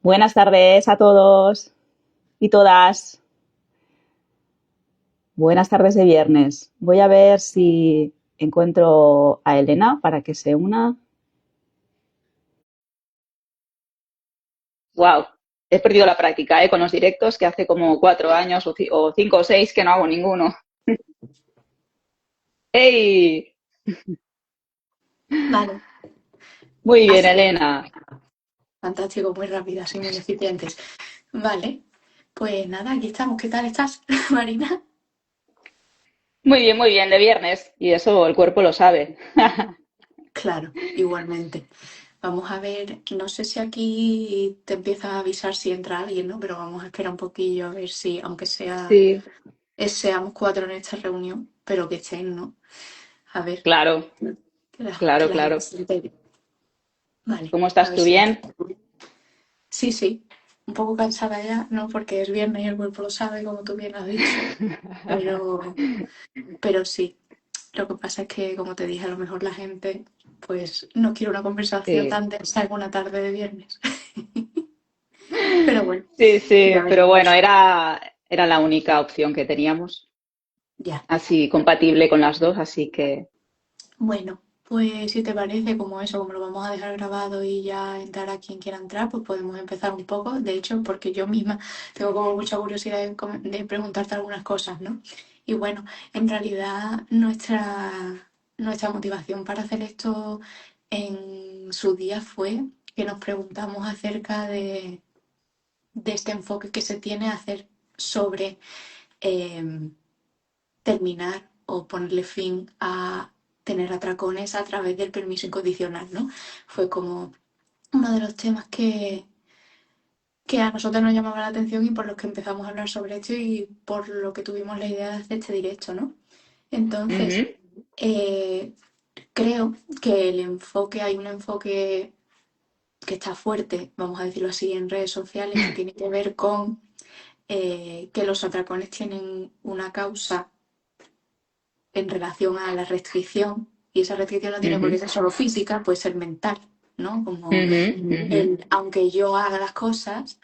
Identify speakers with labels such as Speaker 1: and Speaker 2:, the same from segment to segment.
Speaker 1: Buenas tardes a todos y todas. Buenas tardes de viernes. Voy a ver si encuentro a Elena para que se una. Wow, he perdido la práctica, con los directos que hace como 4 años o 5 o 6 que no hago ninguno. ¡Hey!
Speaker 2: Vale,
Speaker 1: Muy bien,
Speaker 2: así,
Speaker 1: Elena.
Speaker 2: fantástico, muy rápidas y muy eficientes. Vale, pues nada, aquí estamos. ¿Qué tal estás, Marina?
Speaker 1: Muy bien, de viernes. Y eso el cuerpo lo sabe.
Speaker 2: Claro, igualmente. Vamos a ver, no sé si aquí te empieza a avisar si entra alguien, ¿no? Pero vamos a esperar un poquillo a ver si, aunque sea,
Speaker 1: Sí,
Speaker 2: seamos cuatro en esta reunión, pero que estén, ¿no? A ver,
Speaker 1: claro,
Speaker 2: que
Speaker 1: claro,
Speaker 2: la gente
Speaker 1: claro.
Speaker 2: se entere. Vale,
Speaker 1: ¿Cómo
Speaker 2: a
Speaker 1: estás
Speaker 2: ver
Speaker 1: tú?
Speaker 2: si entra.
Speaker 1: ¿Bien?
Speaker 2: Sí, sí, un poco cansada ya, ¿no? Porque es viernes y el cuerpo lo sabe, como tú bien has dicho. Pero, pero sí. Lo que pasa es que, como te dije, a lo mejor la gente pues no quiere una conversación
Speaker 1: Sí,
Speaker 2: tan densa en una tarde de viernes. Pero bueno,
Speaker 1: sí,
Speaker 2: ya
Speaker 1: sí, pero bueno,
Speaker 2: veremos.
Speaker 1: era la única opción que teníamos,
Speaker 2: Ya.
Speaker 1: así compatible con las dos, así que
Speaker 2: Bueno, pues si te parece, como eso, como lo vamos a dejar grabado y ya entrar a quien quiera entrar, pues podemos empezar un poco. De hecho, porque yo misma tengo como mucha curiosidad de preguntarte algunas cosas, ¿no? Y bueno, en realidad nuestra motivación para hacer esto en su día fue que nos preguntamos acerca de este enfoque que se tiene a hacer sobre eh, terminar o ponerle fin a tener atracones a través del permiso incondicional, ¿no? Fue como uno de los temas que a nosotros nos llamaba la atención y por los que empezamos a hablar sobre esto y por lo que tuvimos la idea de hacer este directo, ¿no? Entonces,
Speaker 1: ujú,
Speaker 2: eh, creo que hay un enfoque que está fuerte, vamos a decirlo así, en redes sociales, que tiene que ver con que los atracones tienen una causa en relación a la restricción, y esa restricción no tiene por qué
Speaker 1: ujú,
Speaker 2: ser solo física, puede ser mental, ¿no? Como
Speaker 1: ujú, ujú.
Speaker 2: aunque yo haga las cosas,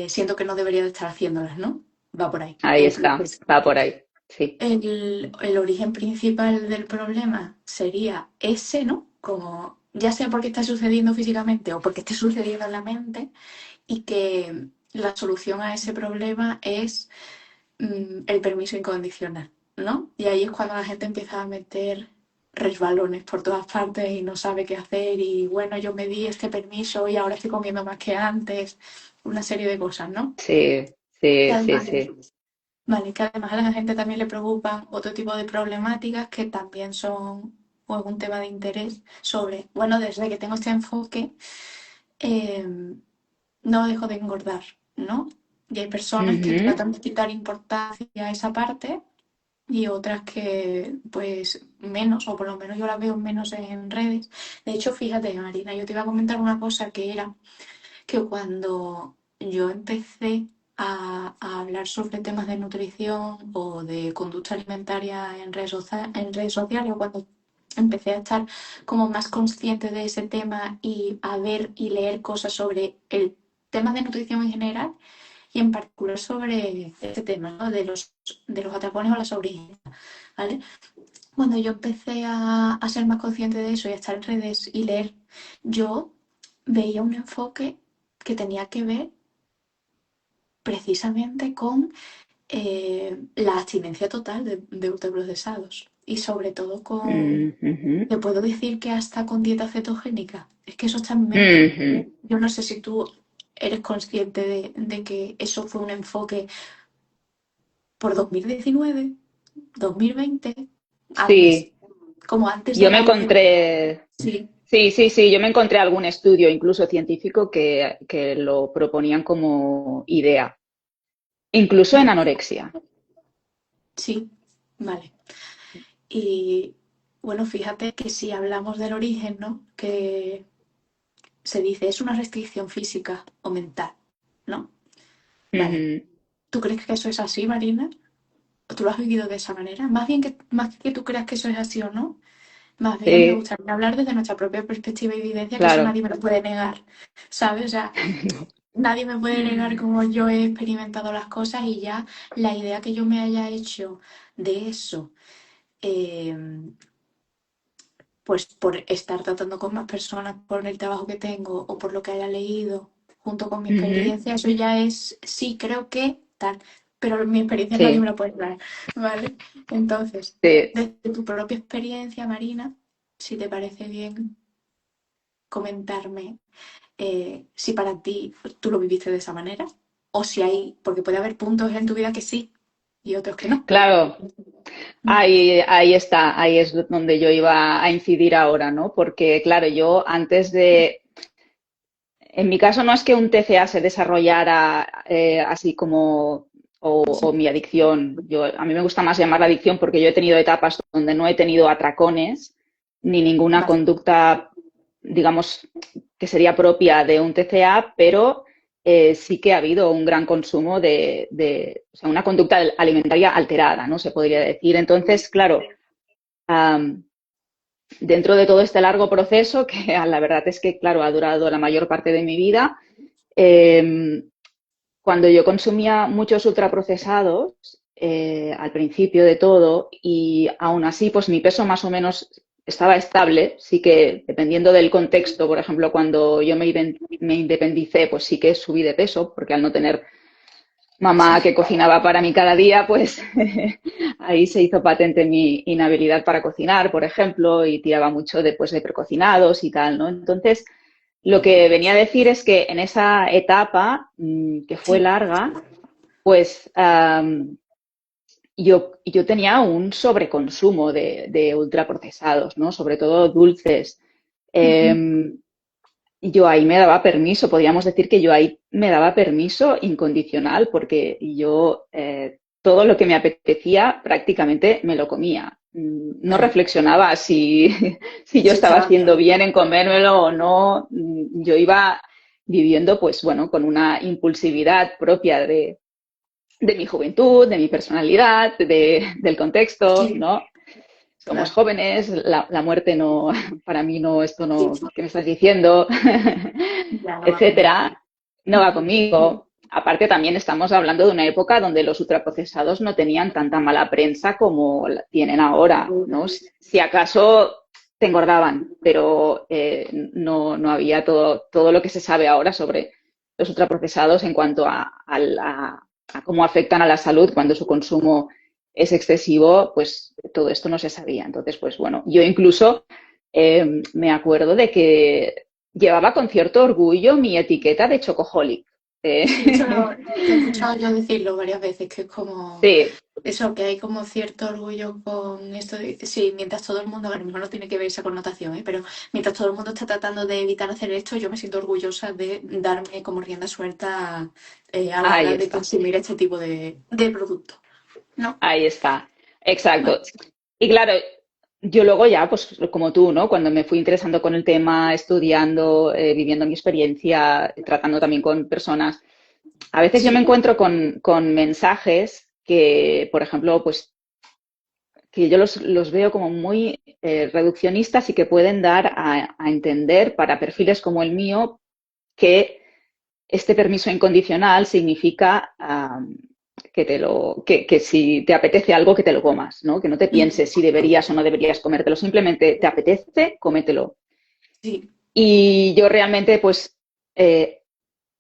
Speaker 2: siento que no debería de estar haciéndolas, ¿no? Va por ahí.
Speaker 1: Ahí está,
Speaker 2: Entonces,
Speaker 1: va por ahí, sí.
Speaker 2: el origen principal del problema sería ese, ¿no? Como ya sea porque está sucediendo físicamente o porque esté sucediendo en la mente, y que la solución a ese problema es el permiso incondicional, ¿no? Y ahí es cuando la gente empieza a meter resbalones por todas partes y no sabe qué hacer y bueno, yo me di este permiso y ahora estoy comiendo más que antes, una serie de cosas, ¿no?
Speaker 1: Sí,
Speaker 2: Que
Speaker 1: sí, sí,
Speaker 2: además,
Speaker 1: sí.
Speaker 2: vale, que además a la gente también le preocupan otro tipo de problemáticas que también son pues, un tema de interés sobre, bueno, desde que tengo este enfoque, eh, no dejo de engordar, ¿no? Y hay personas que
Speaker 1: Ujú.
Speaker 2: tratan de quitar importancia a esa parte y otras que pues menos, o por lo menos yo las veo menos en redes. De hecho, fíjate, Marina, yo te iba a comentar una cosa que era que cuando yo empecé a hablar sobre temas de nutrición o de conducta alimentaria en redes sociales, o cuando empecé a estar como más consciente de ese tema y a ver y leer cosas sobre el tema de nutrición en general y en particular sobre este tema, ¿no? De los atracones o las sobreingesta, ¿vale? Cuando yo empecé a ser más consciente de eso y a estar en redes y leer, yo veía un enfoque que tenía que ver precisamente con la abstinencia total de ultraprocesados y sobre todo con,
Speaker 1: Ujú,
Speaker 2: te puedo decir que hasta con dieta cetogénica, es que eso está en mente.
Speaker 1: ujú.
Speaker 2: Yo no sé si tú eres consciente de que eso fue un enfoque por 2019, 2020, antes,
Speaker 1: Sí,
Speaker 2: como antes de
Speaker 1: yo me
Speaker 2: la OMS.
Speaker 1: encontré,
Speaker 2: Sí,
Speaker 1: sí, yo me encontré algún estudio, incluso científico, que lo proponían como idea, incluso en anorexia.
Speaker 2: sí, vale. Y bueno, fíjate que si hablamos del origen, ¿no? Que se dice es una restricción física o mental, ¿no? Vale.
Speaker 1: Ujú.
Speaker 2: ¿Tú crees que eso es así, Marina? ¿O tú lo has vivido de esa manera? Más que tú creas que eso es así o no, más bien me
Speaker 1: Sí,
Speaker 2: gustaría hablar desde nuestra propia perspectiva y vivencia, que eso
Speaker 1: claro.
Speaker 2: nadie me lo puede negar, ¿sabes? O sea, nadie me puede negar
Speaker 1: Mm.
Speaker 2: cómo yo he experimentado las cosas y ya la idea que yo me haya hecho de eso, eh, pues por estar tratando con más personas, por el trabajo que tengo o por lo que haya leído junto con mi
Speaker 1: Ujú.
Speaker 2: experiencia, eso ya es, sí, creo que tal, pero mi experiencia nadie me
Speaker 1: Sí,
Speaker 2: la puede dar, ¿vale? Entonces,
Speaker 1: sí.
Speaker 2: desde tu propia experiencia, Marina, si te parece bien comentarme si para ti tú lo viviste de esa manera o si hay, porque puede haber puntos en tu vida que sí y otros que no.
Speaker 1: Claro,
Speaker 2: Mm.
Speaker 1: ahí está, ahí es donde yo iba a incidir ahora, ¿no? Porque, claro, yo antes de, en mi caso no es que un TCA se desarrollara así como, o
Speaker 2: Sí,
Speaker 1: mi adicción, a mí me gusta más llamar adicción porque yo he tenido etapas donde no he tenido atracones ni ninguna
Speaker 2: vale.
Speaker 1: conducta, digamos, que sería propia de un TCA, pero sí que ha habido un gran consumo o sea, una conducta alimentaria alterada, ¿no? Se podría decir. Entonces, claro, um, dentro de todo este largo proceso, que la verdad es que, claro, ha durado la mayor parte de mi vida, eh, cuando yo consumía muchos ultraprocesados, al principio de todo, y aún así, pues mi peso más o menos estaba estable, sí que dependiendo del contexto, por ejemplo, cuando yo me independicé, pues sí que subí de peso, porque al no tener mamá
Speaker 2: Sí,
Speaker 1: que cocinaba para mí cada día, pues ahí se hizo patente mi inhabilidad para cocinar, por ejemplo, y tiraba mucho de precocinados y tal, ¿no? Entonces, lo que venía a decir es que en esa etapa, que fue
Speaker 2: sí,
Speaker 1: larga, pues yo tenía un sobreconsumo de ultraprocesados, ¿no? Sobre todo dulces.
Speaker 2: ujú,
Speaker 1: Eh, yo ahí me daba permiso, podríamos decir que yo ahí me daba permiso incondicional porque yo todo lo que me apetecía prácticamente me lo comía. No
Speaker 2: vale.
Speaker 1: reflexionaba si, si yo
Speaker 2: Sí,
Speaker 1: estaba
Speaker 2: estaba
Speaker 1: haciendo
Speaker 2: bien.
Speaker 1: bien en comérmelo o no. Yo iba viviendo, pues bueno, con una impulsividad propia de mi juventud, de mi personalidad, del contexto,
Speaker 2: Sí,
Speaker 1: ¿no? Somos
Speaker 2: claro.
Speaker 1: jóvenes, la muerte no, para mí no, esto
Speaker 2: Sí,
Speaker 1: no, ¿qué me estás diciendo?
Speaker 2: ya no va conmigo.
Speaker 1: Etcétera, no va conmigo. Aparte también estamos hablando de una época donde los ultraprocesados no tenían tanta mala prensa como la tienen ahora, ¿no? Si acaso te engordaban, pero no había todo lo que se sabe ahora sobre los ultraprocesados en cuanto a cómo afectan a la salud cuando su consumo es excesivo, pues todo esto no se sabía. Entonces, pues bueno, yo incluso me acuerdo de que llevaba con cierto orgullo mi etiqueta de chocoholic.
Speaker 2: Sí, eso te he escuchado yo decirlo varias veces, que es como
Speaker 1: Sí,
Speaker 2: eso, que hay como cierto orgullo con esto de, sí, mientras todo el mundo, a lo mejor no tiene que ver esa connotación, ¿eh? Pero mientras todo el mundo está tratando de evitar hacer esto, yo me siento orgullosa de darme como rienda suelta a la
Speaker 1: ahí
Speaker 2: hora de
Speaker 1: está,
Speaker 2: consumir este tipo de producto, ¿no?
Speaker 1: ahí está, exacto.
Speaker 2: Vale.
Speaker 1: Y claro, yo luego ya, pues como tú, ¿no? Cuando me fui interesando con el tema, estudiando, viviendo mi experiencia, tratando también con personas, a veces yo me
Speaker 2: Sí,
Speaker 1: encuentro con mensajes que, por ejemplo, pues que yo los veo como muy reduccionistas y que pueden dar a entender para perfiles como el mío que este permiso incondicional significa que si te apetece algo, que te lo comas, ¿no? Que no te pienses si deberías o no deberías comértelo, simplemente te apetece, cómetelo.
Speaker 2: sí,
Speaker 1: Y yo realmente, pues,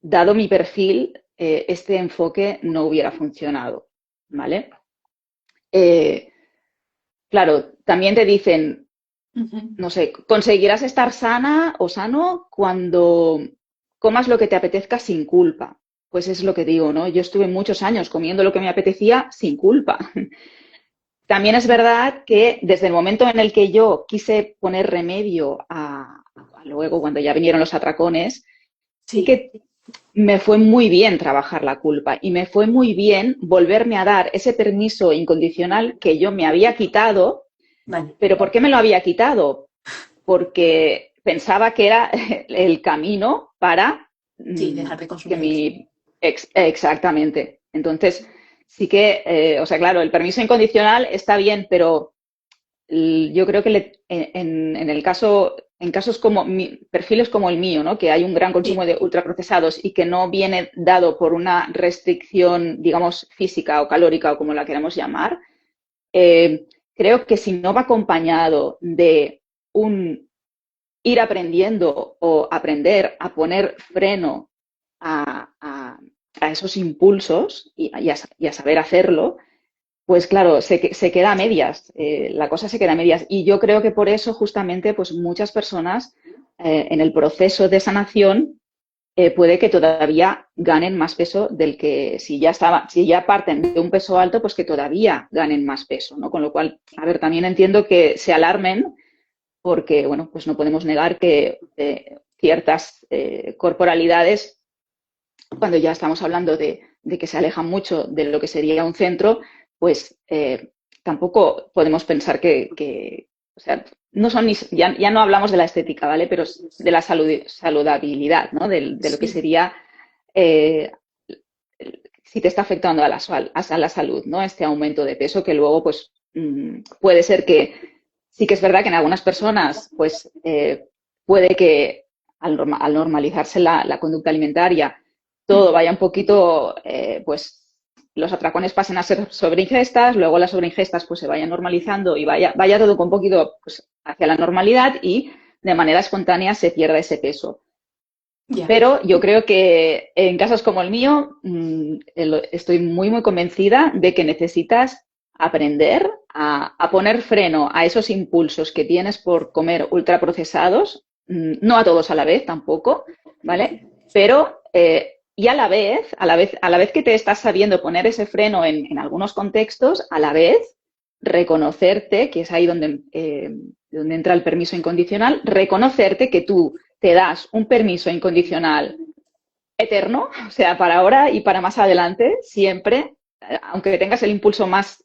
Speaker 1: dado mi perfil, este enfoque no hubiera funcionado, ¿vale? Eh, claro, también te dicen,
Speaker 2: ujú,
Speaker 1: no sé, conseguirás estar sana o sano cuando comas lo que te apetezca sin culpa. Pues es lo que digo, ¿no? Yo estuve muchos años comiendo lo que me apetecía sin culpa. También es verdad que desde el momento en el que yo quise poner remedio a luego, cuando ya vinieron los atracones, sí
Speaker 2: sí,
Speaker 1: que me fue muy bien trabajar la culpa y me fue muy bien volverme a dar ese permiso incondicional que yo me había quitado.
Speaker 2: vale,
Speaker 1: ¿Pero por qué me lo había quitado? Porque pensaba que era el camino para
Speaker 2: sí, dejar de
Speaker 1: que
Speaker 2: consumir eso.
Speaker 1: mi... exactamente. Entonces, sí que, o sea, claro, el permiso incondicional está bien, pero yo creo que en el caso, en casos como perfiles como el mío, ¿no? Que hay un gran
Speaker 2: Sí,
Speaker 1: consumo de ultraprocesados y que no viene dado por una restricción, digamos, física o calórica o como la queramos llamar, creo que si no va acompañado de un ir aprendiendo o aprender a poner freno a esos impulsos y a saber hacerlo, pues claro, se queda a medias, la cosa se queda a medias. Y yo creo que por eso justamente pues muchas personas en el proceso de sanación puede que todavía ganen más peso del que si ya parten de un peso alto, pues que todavía ganen más peso, ¿no? Con lo cual, a ver, también entiendo que se alarmen porque, bueno, pues no podemos negar que ciertas corporalidades, cuando ya estamos hablando de, que se alejan mucho de lo que sería un centro, pues tampoco podemos pensar o sea, no son ya no hablamos de la estética, ¿vale? Pero de la saludabilidad, ¿no? De lo que
Speaker 2: sí,
Speaker 1: sería eh, si te está afectando a la salud, ¿no? Este aumento de peso que luego, pues, puede ser que sí que es verdad que en algunas personas, pues, puede que al normalizarse la conducta alimentaria, todo vaya un poquito, pues, los atracones pasen a ser sobreingestas, luego las sobreingestas pues se vayan normalizando y vaya todo con un poquito pues, hacia la normalidad y de manera espontánea se pierda ese peso.
Speaker 2: ya.
Speaker 1: Pero yo creo que en casos como el mío, estoy muy, muy convencida de que necesitas aprender a poner freno a esos impulsos que tienes por comer ultraprocesados, no a todos a la vez tampoco, ¿vale? Pero, y a la vez que te estás sabiendo poner ese freno en algunos contextos, a la vez reconocerte, que es ahí donde entra el permiso incondicional, reconocerte que tú te das un permiso incondicional eterno, o sea, para ahora y para más adelante, siempre, aunque tengas el impulso más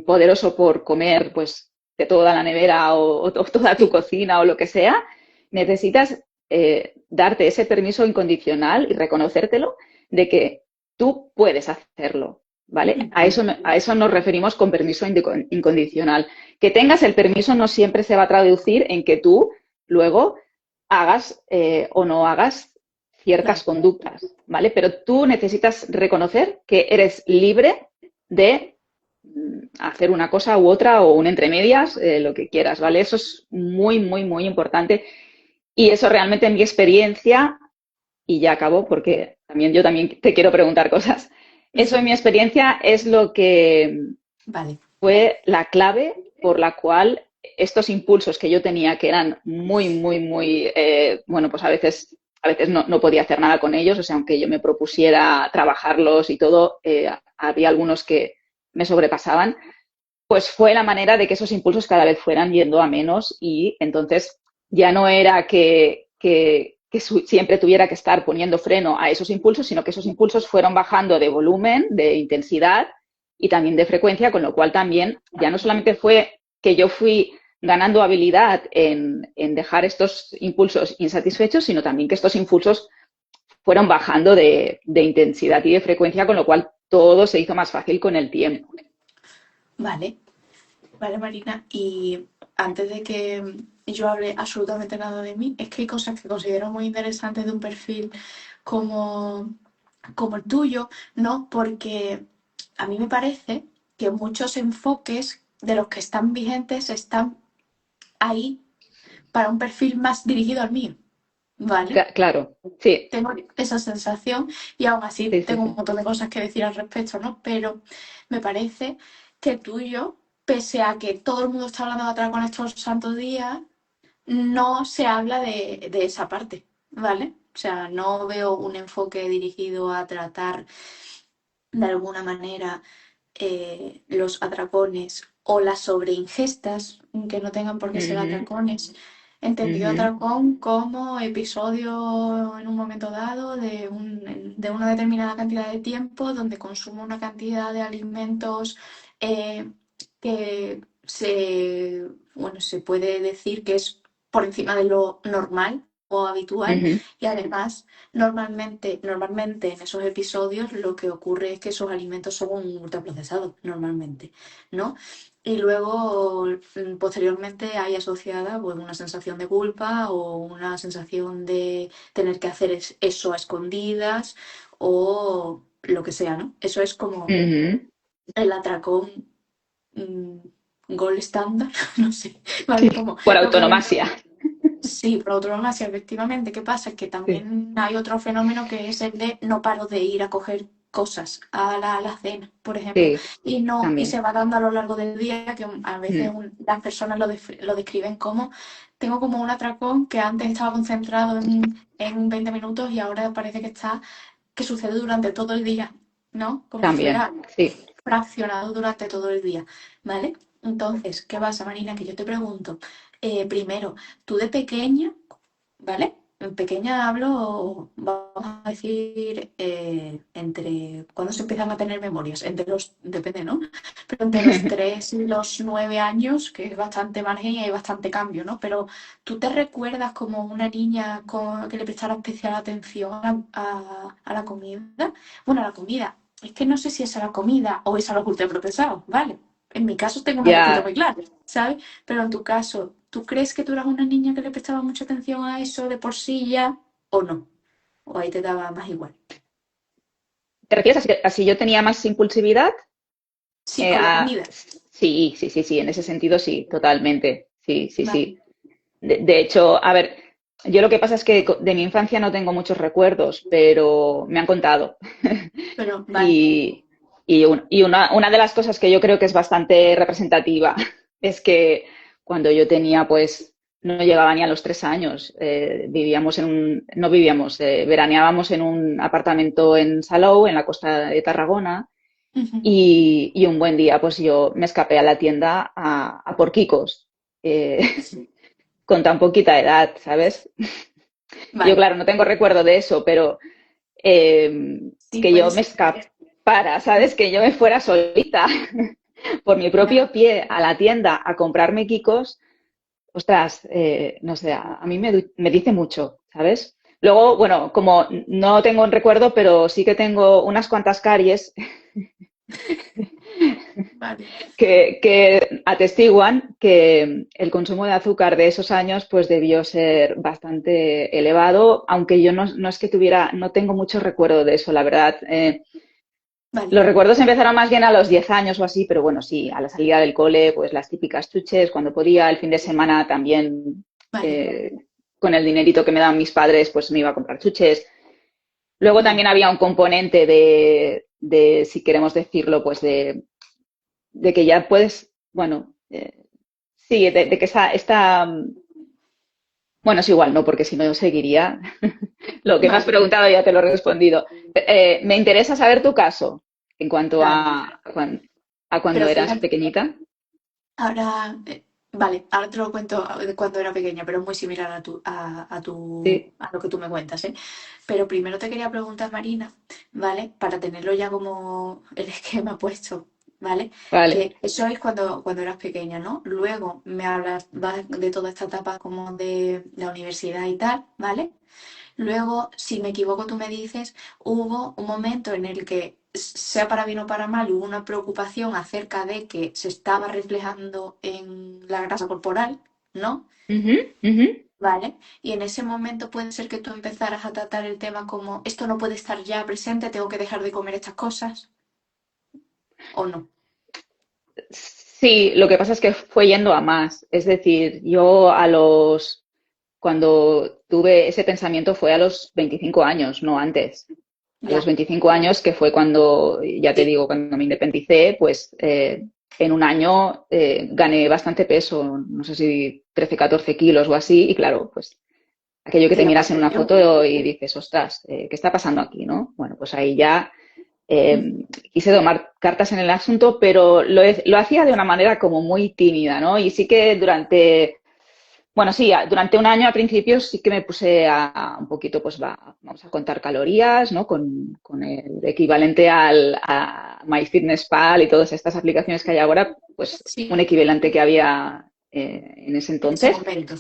Speaker 1: poderoso por comer, pues, de toda la nevera o toda tu
Speaker 2: Sí.
Speaker 1: cocina o lo que sea, necesitas darte ese permiso incondicional y reconocértelo de que tú puedes hacerlo, ¿vale? A
Speaker 2: Vale.
Speaker 1: eso, a eso nos referimos con permiso incondicional. Que tengas el permiso no siempre se va a traducir en que tú luego hagas o no hagas ciertas
Speaker 2: Claro.
Speaker 1: conductas, ¿vale? Pero tú necesitas reconocer que eres libre de hacer una cosa u otra o un entre medias, lo que quieras, ¿vale? Eso es muy, muy, muy importante. Y eso realmente en mi experiencia, y ya acabo porque yo también te quiero preguntar cosas, eso en mi experiencia es lo que
Speaker 2: Vale.
Speaker 1: fue la clave por la cual estos impulsos que yo tenía, que eran muy, muy, muy, bueno, pues a veces no podía hacer nada con ellos, o sea, aunque yo me propusiera trabajarlos y todo, había algunos que me sobrepasaban, pues fue la manera de que esos impulsos cada vez fueran yendo a menos y entonces ya no era que siempre tuviera que estar poniendo freno a esos impulsos, sino que esos impulsos fueron bajando de volumen, de intensidad y también de frecuencia, con lo cual también ya no solamente fue que yo fui ganando habilidad en dejar estos impulsos insatisfechos, sino también que estos impulsos fueron bajando de intensidad y de frecuencia, con lo cual todo se hizo más fácil con el tiempo.
Speaker 2: Vale. Vale, Marina. Y antes de que yo hable absolutamente nada de mí, es que hay cosas que considero muy interesantes de un perfil como, como el tuyo, ¿no? Porque a mí me parece que muchos enfoques de los que están vigentes están ahí para un perfil más dirigido al mío, ¿vale?
Speaker 1: Claro, sí,
Speaker 2: Tengo esa sensación y aún así
Speaker 1: sí, sí,
Speaker 2: tengo un
Speaker 1: sí.
Speaker 2: montón de cosas que decir al respecto, ¿no? Pero me parece que el tuyo, pese a que todo el mundo está hablando de atrás con estos santos días, no se habla de esa parte, ¿vale? O sea, no veo un enfoque dirigido a tratar de alguna manera los atracones o las sobreingestas, que no tengan por qué ser
Speaker 1: Ujú,
Speaker 2: atracones, entendido
Speaker 1: ujú,
Speaker 2: atracón como episodio en un momento dado de una determinada cantidad de tiempo donde consumo una cantidad de alimentos eh, que bueno, se puede decir que es por encima de lo normal habitual
Speaker 1: Ujú,
Speaker 2: y además normalmente en esos episodios lo que ocurre es que esos alimentos son ultraprocesados normalmente, ¿no? Y luego posteriormente hay asociada pues, una sensación de culpa o una sensación de tener que hacer eso a escondidas o lo que sea, ¿no? Eso es como
Speaker 1: ujú.
Speaker 2: el atracón mm, gold estándar, no sé,
Speaker 1: Sí,
Speaker 2: ¿vale? Como
Speaker 1: por
Speaker 2: lo que
Speaker 1: autonomasia.
Speaker 2: sí, por otro lado, sí, efectivamente. ¿Qué pasa? Que
Speaker 1: Sí.
Speaker 2: también hay otro fenómeno que es el de no paro de ir a coger cosas a la cena, por ejemplo,
Speaker 1: Sí,
Speaker 2: y no, y se
Speaker 1: también.
Speaker 2: va dando a lo largo del día que a veces
Speaker 1: Mm.
Speaker 2: las personas lo describen como tengo como un atracón que antes estaba concentrado en 20 minutos y ahora parece que sucede durante todo el día, ¿no? Como si
Speaker 1: También,
Speaker 2: estuviera
Speaker 1: sí.
Speaker 2: fraccionado durante todo el día, ¿vale? Entonces, ¿qué pasa, Marina? Que yo te pregunto, primero, tú de pequeña, ¿vale? En pequeña hablo, vamos a decir, entre, ¿cuándo se empiezan a tener memorias? Entre los, depende, ¿no? Pero entre los 3 y los 9 años, que es bastante margen y hay bastante cambio, ¿no? Pero ¿tú te recuerdas como una niña que le prestara especial atención a la comida? Bueno, a la comida. Es que no sé si es a la comida o es a los ultraprocesados, ¿vale? En mi caso tengo una respuesta
Speaker 1: Ya,
Speaker 2: muy clara, ¿sabes? Pero en tu caso, ¿tú crees que tú eras una niña que le prestaba mucha atención a eso de por sí ya o no? O ahí te daba más igual.
Speaker 1: ¿te refieres a si yo tenía más impulsividad?
Speaker 2: Sí, con la comida.
Speaker 1: Sí, sí, sí, sí, en ese sentido sí, totalmente. Sí, sí,
Speaker 2: Vale,
Speaker 1: sí. De hecho, a ver, yo lo que pasa es que de mi infancia no tengo muchos recuerdos, pero me han contado.
Speaker 2: pero vale.
Speaker 1: Y, y una de las cosas que yo creo que es bastante representativa es que cuando yo tenía, pues, no llegaba ni a los 3 años, vivíamos no vivíamos, veraneábamos en un apartamento en Salou, en la costa de Tarragona,
Speaker 2: Ujú.
Speaker 1: y un buen día, pues yo me escapé a la tienda a por quicos, eh, con tan poquita edad, ¿sabes? Yo,
Speaker 2: Vale.
Speaker 1: claro, no tengo recuerdo de eso, pero eh,
Speaker 2: Sí,
Speaker 1: que yo
Speaker 2: puede
Speaker 1: me
Speaker 2: ser.
Speaker 1: escapara, ¿sabes? Que yo me fuera solita por mi
Speaker 2: Ya.
Speaker 1: propio pie a la tienda a comprarme quicos, ostras, no sé, a mí me dice mucho, ¿sabes? Luego, bueno, como no tengo un recuerdo, pero sí que tengo unas cuantas caries
Speaker 2: Vale.
Speaker 1: que atestiguan que el consumo de azúcar de esos años pues debió ser bastante elevado, aunque yo no es que tuviera, no tengo mucho recuerdo de eso, la verdad.
Speaker 2: Vale.
Speaker 1: Los recuerdos empezaron más bien a los 10 años o así, pero bueno, sí, a la salida del cole, pues las típicas chuches, cuando podía, el fin de semana también,
Speaker 2: Vale.
Speaker 1: eh, con el dinerito que me daban mis padres, pues me iba a comprar chuches. Luego
Speaker 2: Vale.
Speaker 1: también había un componente si queremos decirlo, pues de que ya puedes, bueno, sí, de que bueno, es igual, no, porque si no yo seguiría. Lo que me has
Speaker 2: Vale.
Speaker 1: preguntado ya te lo he respondido. Me interesa saber tu caso en cuanto
Speaker 2: Claro.
Speaker 1: a cuando
Speaker 2: Pero
Speaker 1: eras
Speaker 2: fíjate,
Speaker 1: pequeñita.
Speaker 2: ahora, vale, ahora te lo cuento de cuando era pequeña, pero es muy similar
Speaker 1: Sí,
Speaker 2: a lo que tú me cuentas, ¿eh? Pero primero te quería preguntar, Marina, ¿vale? Para tenerlo ya como el esquema puesto, ¿vale?
Speaker 1: vale.
Speaker 2: Que eso es cuando eras pequeña, ¿no? Luego me hablas de toda esta etapa como de la universidad y tal, ¿vale? Luego, si me equivoco, tú me dices, hubo un momento en el que, sea para bien o para mal, hubo una preocupación acerca de que se estaba reflejando en la grasa corporal, ¿no?
Speaker 1: Ujú, ujú.
Speaker 2: ¿Vale? Y en ese momento puede ser que tú empezaras a tratar el tema como, esto no puede estar ya presente, tengo que dejar de comer estas cosas, ¿o no?
Speaker 1: Sí, lo que pasa es que fue yendo a más. Es decir, cuando tuve ese pensamiento fue a los 25 años, no antes. A los
Speaker 2: Ya,
Speaker 1: 25 años, que fue cuando, ya te
Speaker 2: sí,
Speaker 1: digo, cuando me independicé, pues en un año gané bastante peso, no sé si 13, 14 kilos o así, y claro, pues aquello que
Speaker 2: te
Speaker 1: te
Speaker 2: llamó la
Speaker 1: miras en una
Speaker 2: atención.
Speaker 1: foto y dices, ostras, ¿qué está pasando aquí, no? Bueno, pues ahí ya
Speaker 2: Mm.
Speaker 1: quise tomar cartas en el asunto, pero lo hacía de una manera como muy tímida, ¿no? Y sí que bueno, sí, durante un año al principio sí que me puse a un poquito, pues vamos a contar calorías, ¿no? Con el equivalente a MyFitnessPal y todas estas aplicaciones que hay ahora, pues un
Speaker 2: Sí,
Speaker 1: equivalente que había en ese
Speaker 2: en ese
Speaker 1: entonces.
Speaker 2: momento.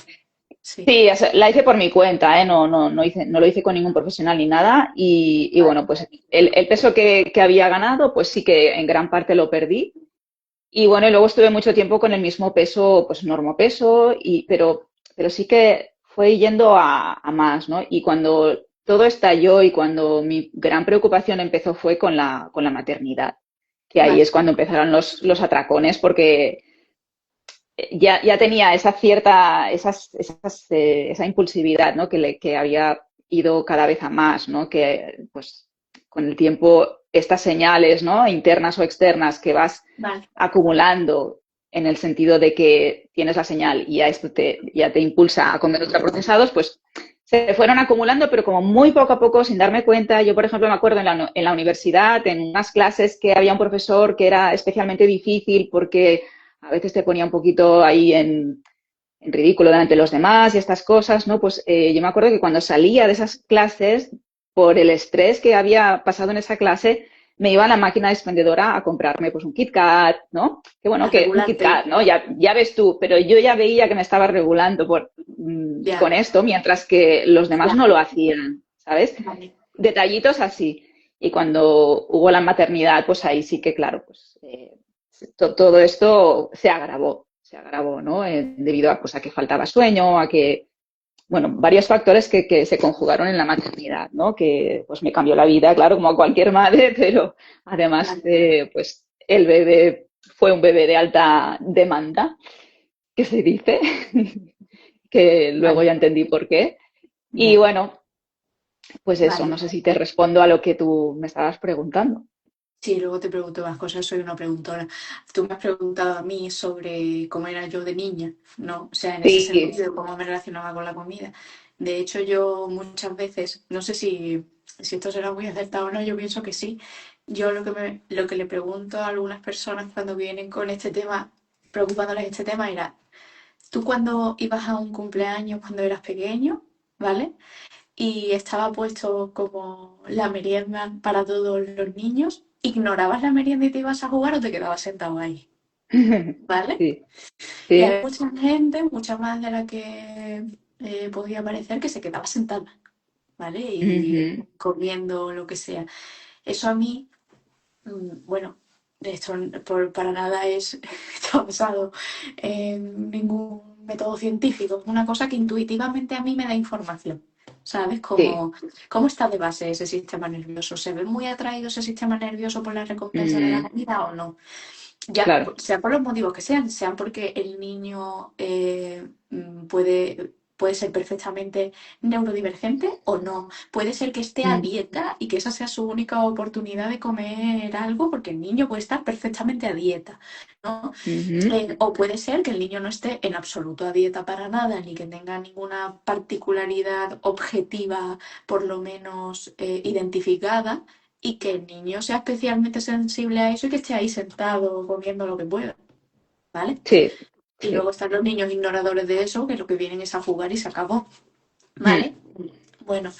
Speaker 2: Sí.
Speaker 1: Sí, la hice por mi cuenta, ¿eh? No lo hice con ningún profesional ni nada. Y
Speaker 2: Vale,
Speaker 1: bueno, pues el peso que había ganado, pues sí que en gran parte lo perdí. Y bueno, y luego estuve mucho tiempo con el mismo peso, pues normopeso, pero sí que fue yendo a más, ¿no? Y cuando todo estalló y cuando mi gran preocupación empezó fue con la maternidad, que ahí
Speaker 2: vale,
Speaker 1: es cuando empezaron los atracones, porque ya tenía esa cierta, esa impulsividad, ¿no? Que había ido cada vez a más, ¿no? Que pues con el tiempo estas señales, ¿no? Internas o externas que vas
Speaker 2: vale.
Speaker 1: acumulando en el sentido de que tienes la señal y ya te impulsa a comer ultraprocesados, pues se fueron acumulando, pero como muy poco a poco, sin darme cuenta. Yo, por ejemplo, me acuerdo en la universidad, en unas clases que había un profesor que era especialmente difícil porque a veces te ponía un poquito ahí en ridículo delante de los demás y estas cosas, ¿no? Pues yo me acuerdo que cuando salía de esas clases, por el estrés que había pasado en esa clase, me iba a la máquina expendedora a comprarme pues un Kit Kat, ¿no? Que bueno,
Speaker 2: A
Speaker 1: que un Kit
Speaker 2: regularte.
Speaker 1: Kat, ¿no? Ya ves tú, pero yo ya veía que me estaba regulando con
Speaker 2: Ya,
Speaker 1: esto, mientras que los demás
Speaker 2: ya.
Speaker 1: no lo hacían, ¿sabes?
Speaker 2: Vale,
Speaker 1: Detallitos así. Y cuando hubo la maternidad, pues ahí sí que, claro, pues todo esto se agravó, ¿no? Debido a, pues, a que faltaba sueño, a que, bueno, varios factores que se conjugaron en la maternidad, ¿no? Que pues me cambió la vida, claro, como a cualquier madre, pero además,
Speaker 2: vale,
Speaker 1: pues el bebé fue un bebé de alta demanda, que se dice, que luego
Speaker 2: vale,
Speaker 1: ya entendí por qué. Y
Speaker 2: ya.
Speaker 1: bueno, pues eso,
Speaker 2: Vale.
Speaker 1: no sé si te respondo a lo que tú me estabas preguntando.
Speaker 2: Sí, luego te pregunto más cosas, soy una preguntona. Tú me has preguntado a mí sobre cómo era yo de niña, ¿no? O sea, en ese
Speaker 1: Sí,
Speaker 2: sentido, cómo me relacionaba con la comida. De hecho, yo muchas veces, no sé si esto será muy acertado o no, yo pienso que sí. Yo lo que le pregunto a algunas personas cuando vienen con este tema, preocupándoles este tema, era, tú cuando ibas a un cumpleaños cuando eras pequeño, ¿vale? Y estaba puesto como la merienda para todos los niños, ¿ignorabas la merienda y te ibas a jugar o te quedabas sentado ahí? ¿Vale?
Speaker 1: sí,
Speaker 2: Y había
Speaker 1: sí.
Speaker 2: mucha gente, mucha más de la que podía parecer, que se quedaba sentada, ¿vale? Y
Speaker 1: Ujú.
Speaker 2: comiendo lo que sea. Eso a mí, bueno, esto para nada es está basado en ningún método científico. Es una cosa que intuitivamente a mí me da información. ¿Sabes?
Speaker 1: Sí,
Speaker 2: ¿Cómo está de base ese sistema nervioso? ¿Se ve muy atraído ese sistema nervioso por la recompensa de la
Speaker 1: mm,
Speaker 2: comida o no? Ya,
Speaker 1: claro.
Speaker 2: sea por los motivos que sean porque el niño puede ser perfectamente neurodivergente o no. Puede ser que esté a
Speaker 1: Mm,
Speaker 2: dieta y que esa sea su única oportunidad de comer algo, porque el niño puede estar perfectamente a dieta, ¿no?
Speaker 1: ujú,
Speaker 2: O puede ser que el niño no esté en absoluto a dieta para nada, ni que tenga ninguna particularidad objetiva, por lo menos identificada, y que el niño sea especialmente sensible a eso y que esté ahí sentado comiendo lo que pueda, ¿vale?
Speaker 1: sí,
Speaker 2: Y luego
Speaker 1: sí.
Speaker 2: están los niños ignoradores de eso, que lo que vienen es a jugar y se acabó,
Speaker 1: Mm.
Speaker 2: ¿vale? Bueno,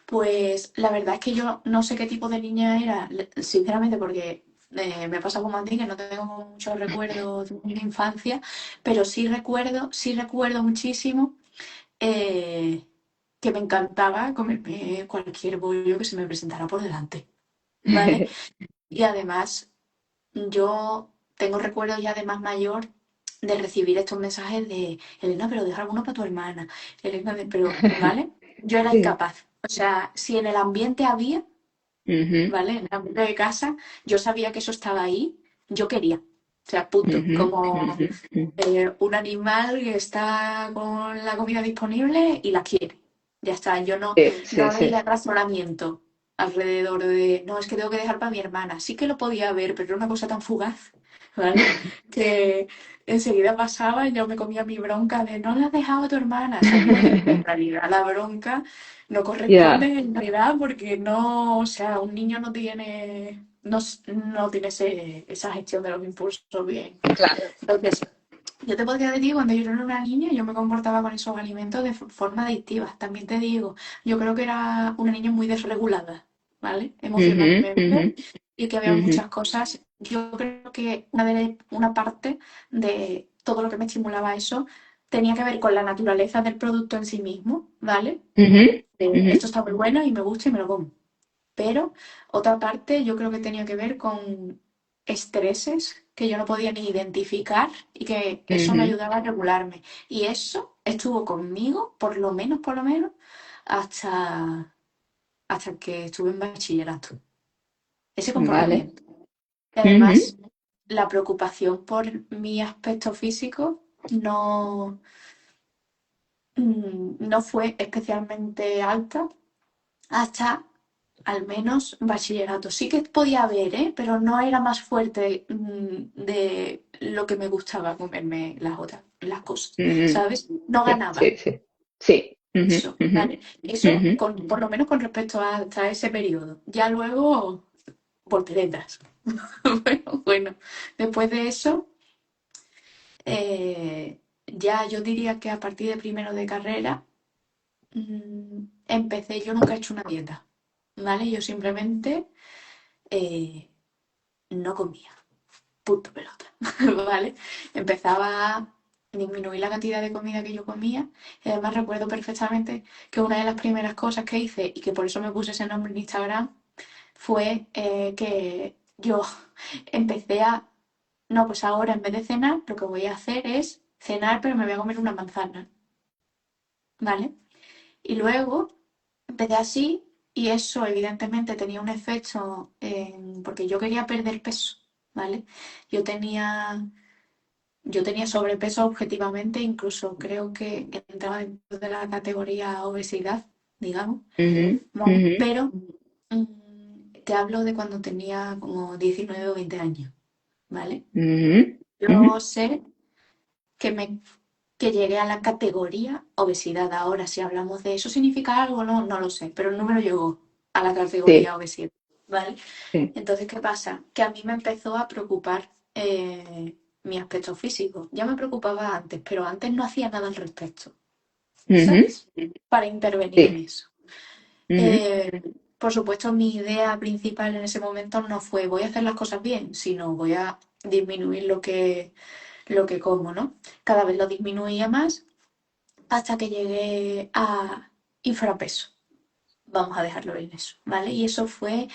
Speaker 2: pues la verdad es que yo no sé qué tipo de niña era, sinceramente, porque me pasa como a ti, que no tengo muchos recuerdos de mi infancia, pero sí recuerdo muchísimo eh, que me encantaba comerme cualquier bollo que se me presentara por delante, ¿vale? Y además, yo tengo recuerdos ya de más mayor de recibir estos mensajes de Elena, pero deja alguno para tu hermana. Elena, pero, ¿vale? Yo era
Speaker 1: Sí.
Speaker 2: incapaz. O sea, si en el ambiente había,
Speaker 1: Ujú,
Speaker 2: ¿vale? En el ambiente de casa, yo sabía que eso estaba ahí, yo quería. O sea, punto.
Speaker 1: ujú,
Speaker 2: Como
Speaker 1: ujú, ujú.
Speaker 2: un animal que está con la comida disponible y la quiere. Ya está, yo no,
Speaker 1: Sí, sí,
Speaker 2: no
Speaker 1: sí.
Speaker 2: veía razonamiento alrededor de, no, es que tengo que dejar para mi hermana. Sí que lo podía ver, pero era una cosa tan fugaz, ¿vale? Que enseguida pasaba y yo me comía mi bronca de, no la has dejado a tu hermana, sabiendo que en realidad la bronca no corresponde
Speaker 1: Ya,
Speaker 2: en realidad porque no, o sea, un niño no tiene esa gestión de los impulsos bien.
Speaker 1: claro.
Speaker 2: Entonces, yo te podría decir, cuando yo era una niña, yo me comportaba con esos alimentos de forma adictiva. También te digo, yo creo que era una niña muy desregulada, ¿vale?
Speaker 1: Ujú, ujú,
Speaker 2: Emocionalmente, y que había
Speaker 1: ujú.
Speaker 2: muchas cosas. Yo creo que una parte de todo lo que me estimulaba eso tenía que ver con la naturaleza del producto en sí mismo, ¿vale?
Speaker 1: Ujú,
Speaker 2: Esto
Speaker 1: ujú,
Speaker 2: está muy bueno y me gusta y me lo como. Pero otra parte yo creo que tenía que ver con estreses que yo no podía ni identificar y que eso me
Speaker 1: ujú.
Speaker 2: ayudaba a regularme. Y eso estuvo conmigo, por lo menos, hasta, hasta que estuve en bachillerato. Ese
Speaker 1: Vale.
Speaker 2: comportamiento. Y
Speaker 1: Ujú,
Speaker 2: además, la preocupación por mi aspecto físico no, no fue especialmente alta hasta al menos bachillerato. Sí que podía haber, ¿eh? Pero no era más fuerte de lo que me gustaba comerme las cosas,
Speaker 1: ujú.
Speaker 2: ¿sabes? No
Speaker 1: Sí,
Speaker 2: ganaba
Speaker 1: sí, sí. Sí. Ujú,
Speaker 2: eso,
Speaker 1: ujú,
Speaker 2: ¿vale? Eso,
Speaker 1: ujú.
Speaker 2: por lo menos con respecto a hasta ese periodo. Ya luego, volteretas. Bueno, después de eso, ya yo diría que a partir de primero de carrera, empecé, yo nunca he hecho una dieta, ¿vale? Yo simplemente eh, no comía, punto pelota, ¿vale? Empezaba a disminuir la cantidad de comida que yo comía y además recuerdo perfectamente que una de las primeras cosas que hice y que por eso me puse ese nombre en Instagram fue que yo empecé a, no, pues ahora en vez de cenar lo que voy a hacer es cenar pero me voy a comer una manzana, ¿vale? Y luego empecé así y eso evidentemente tenía un efecto porque yo quería perder peso, ¿vale? Yo tenía, yo tenía sobrepeso objetivamente, incluso creo que entraba dentro de la categoría obesidad, digamos,
Speaker 1: Ujú,
Speaker 2: ¿vale?
Speaker 1: ujú,
Speaker 2: Pero te hablo de cuando tenía como 19 o 20 años, ¿vale?
Speaker 1: ujú, ujú.
Speaker 2: Yo sé que me que llegué a la categoría obesidad. Ahora, si hablamos de eso, ¿significa algo? No, no lo sé, pero el número llegó a la categoría
Speaker 1: Sí,
Speaker 2: obesidad, ¿vale?
Speaker 1: sí.
Speaker 2: Entonces, ¿qué pasa? Que a mí me empezó a preocupar mi aspecto físico. Ya me preocupaba antes, pero antes no hacía nada al respecto,
Speaker 1: Ujú,
Speaker 2: ¿sabes? Para intervenir en
Speaker 1: sí.
Speaker 2: eso.
Speaker 1: Ujú,
Speaker 2: Eh, por supuesto, mi idea principal en ese momento no fue voy a hacer las cosas bien, sino voy a disminuir lo que como, ¿no? Cada vez lo disminuía más hasta que llegué a infrapeso. Vamos a dejarlo en eso, ¿vale? Y eso fue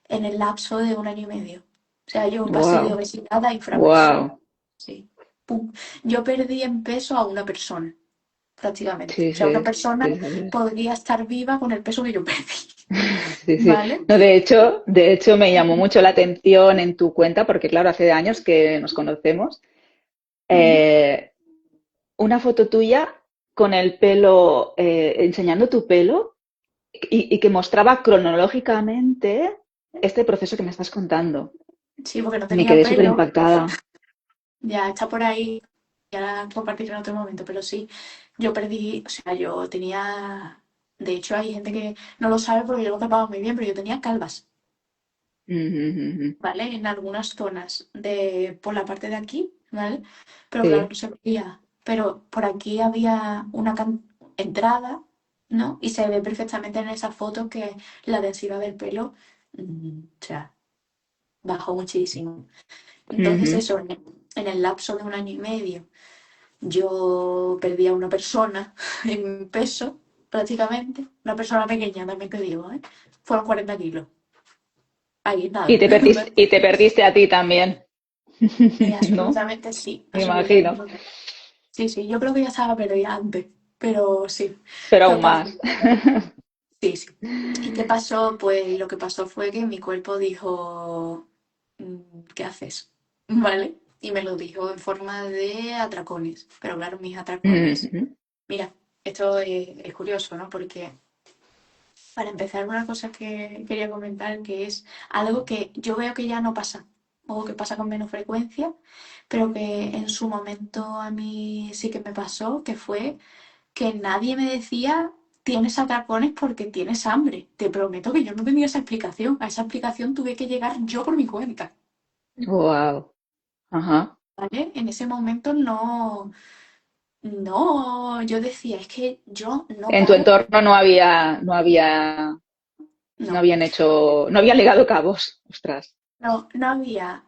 Speaker 2: en el lapso de un año y medio. O sea, yo pasé de
Speaker 1: wow,
Speaker 2: obesidad a infrapeso.
Speaker 1: wow.
Speaker 2: Sí. Pum. Yo perdí en peso a una persona, prácticamente.
Speaker 1: Sí,
Speaker 2: O sea, una
Speaker 1: sí.
Speaker 2: persona
Speaker 1: Sí, sí.
Speaker 2: podría estar viva con el peso que yo perdí,
Speaker 1: Sí, sí.
Speaker 2: ¿vale?
Speaker 1: No, de hecho, me llamó mucho la atención en tu cuenta, porque claro, hace años que nos conocemos.
Speaker 2: Ujú.
Speaker 1: eh, una foto tuya con el pelo, enseñando tu pelo y que mostraba cronológicamente este proceso que me estás contando.
Speaker 2: Sí, porque no
Speaker 1: Me
Speaker 2: tenía
Speaker 1: quedé súper
Speaker 2: pelo.
Speaker 1: impactada.
Speaker 2: Ya está por ahí, ya la compartiré en otro momento, pero sí, yo perdí, o sea, yo tenía, de hecho hay gente que no lo sabe porque yo lo tapaba muy bien, pero yo tenía calvas,
Speaker 1: Ujú,
Speaker 2: ¿vale? En algunas zonas de, por la parte de aquí, ¿vale? Pero claro,
Speaker 1: sí.
Speaker 2: no se veía, pero por aquí había una entrada, ¿no? Y se ve perfectamente en esa foto que la densidad del pelo, o sea, bajó muchísimo. Entonces
Speaker 1: Ujú.
Speaker 2: eso, en el lapso de un año y medio yo perdí a una persona en peso, prácticamente. Una persona pequeña, también te digo, ¿eh? Fueron 40 kilos. Ahí nada.
Speaker 1: Y te perdiste a ti también, ¿no?
Speaker 2: Absolutamente sí,
Speaker 1: Me imagino.
Speaker 2: absolutamente. Sí, sí, yo creo que ya estaba perdida antes, pero sí.
Speaker 1: Pero
Speaker 2: ¿Qué
Speaker 1: aún
Speaker 2: pasa?
Speaker 1: más.
Speaker 2: Sí, sí. ¿Y qué pasó? Pues lo que pasó fue que mi cuerpo dijo, ¿qué haces? ¿Vale? Y me lo dijo en forma de atracones. Pero claro, mis atracones.
Speaker 1: Ujú,
Speaker 2: Mira, esto es curioso, ¿no? Porque para empezar, una cosa que quería comentar, que es algo que yo veo que ya no pasa, o que pasa con menos frecuencia, pero que en su momento a mí sí que me pasó, que fue que nadie me decía tienes atracones porque tienes hambre. Te prometo que yo no tenía esa explicación. A esa explicación tuve que llegar yo por mi cuenta,
Speaker 1: wow. Ajá.
Speaker 2: ¿vale? En ese momento no, no, yo decía, es que yo no
Speaker 1: En tu
Speaker 2: paro.
Speaker 1: entorno no
Speaker 2: No,
Speaker 1: habían hecho, no habían legado cabos. Ostras.
Speaker 2: no, no había.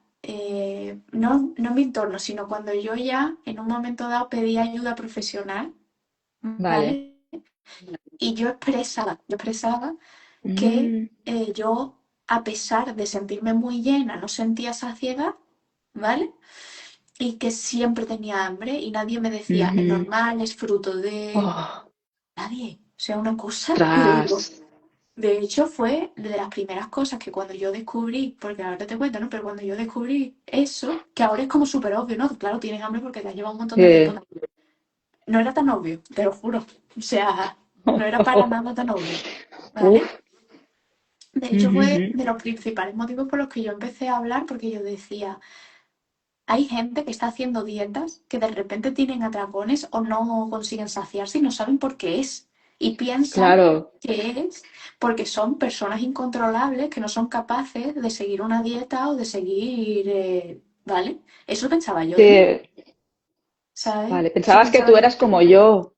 Speaker 2: no en mi entorno, sino cuando yo ya en un momento dado pedí ayuda profesional,
Speaker 1: Vale.
Speaker 2: ¿vale? Y yo expresaba que
Speaker 1: Mm,
Speaker 2: yo, a pesar de sentirme muy llena, no sentía saciedad, ¿vale? Y que siempre tenía hambre y nadie me decía, es
Speaker 1: ujú.
Speaker 2: normal, es fruto de
Speaker 1: Oh,
Speaker 2: nadie. O sea, una cosa que
Speaker 1: tras.
Speaker 2: digo. De hecho, fue de las primeras cosas que cuando yo descubrí, porque ahora te cuento, ¿no? Pero cuando yo descubrí eso, que ahora es como súper obvio, ¿no? Claro, tienes hambre porque te has llevado un montón de tiempo.
Speaker 1: Sí.
Speaker 2: No era tan obvio, te lo juro. O sea, no era para nada tan obvio, ¿vale?
Speaker 1: Uf.
Speaker 2: De hecho,
Speaker 1: Ujú,
Speaker 2: fue
Speaker 1: ujú.
Speaker 2: de los principales motivos por los que yo empecé a hablar, porque yo decía, hay gente que está haciendo dietas que de repente tienen atracones o no consiguen saciarse y no saben por qué es. Y piensan
Speaker 1: Claro.
Speaker 2: que es porque son personas incontrolables que no son capaces de seguir una dieta o de seguir, ¿vale? Eso pensaba yo de mí,
Speaker 1: Sí,
Speaker 2: ¿sabes?
Speaker 1: vale.
Speaker 2: Eso
Speaker 1: Pensabas que
Speaker 2: pensaba
Speaker 1: tú
Speaker 2: yo.
Speaker 1: eras como yo.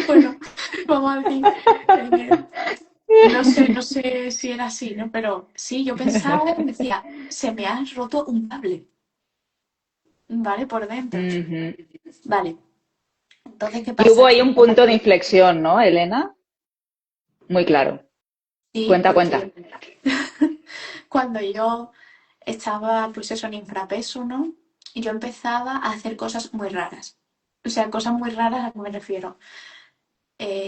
Speaker 2: Bueno, vamos a decir, eh, no sé si era así, ¿no? Pero sí, yo pensaba y decía, se me ha roto un cable, ¿vale? Por dentro.
Speaker 1: Ujú.
Speaker 2: Vale, entonces, ¿qué
Speaker 1: Y hubo
Speaker 2: pasa?
Speaker 1: ahí
Speaker 2: Que
Speaker 1: un punto de inflexión, ¿no, Elena? Muy claro.
Speaker 2: sí,
Speaker 1: Cuenta, cuenta.
Speaker 2: porque cuando yo estaba, pues eso, en infrapeso, ¿no? Y yo empezaba a hacer cosas muy raras. O sea, cosas muy raras a qué me refiero.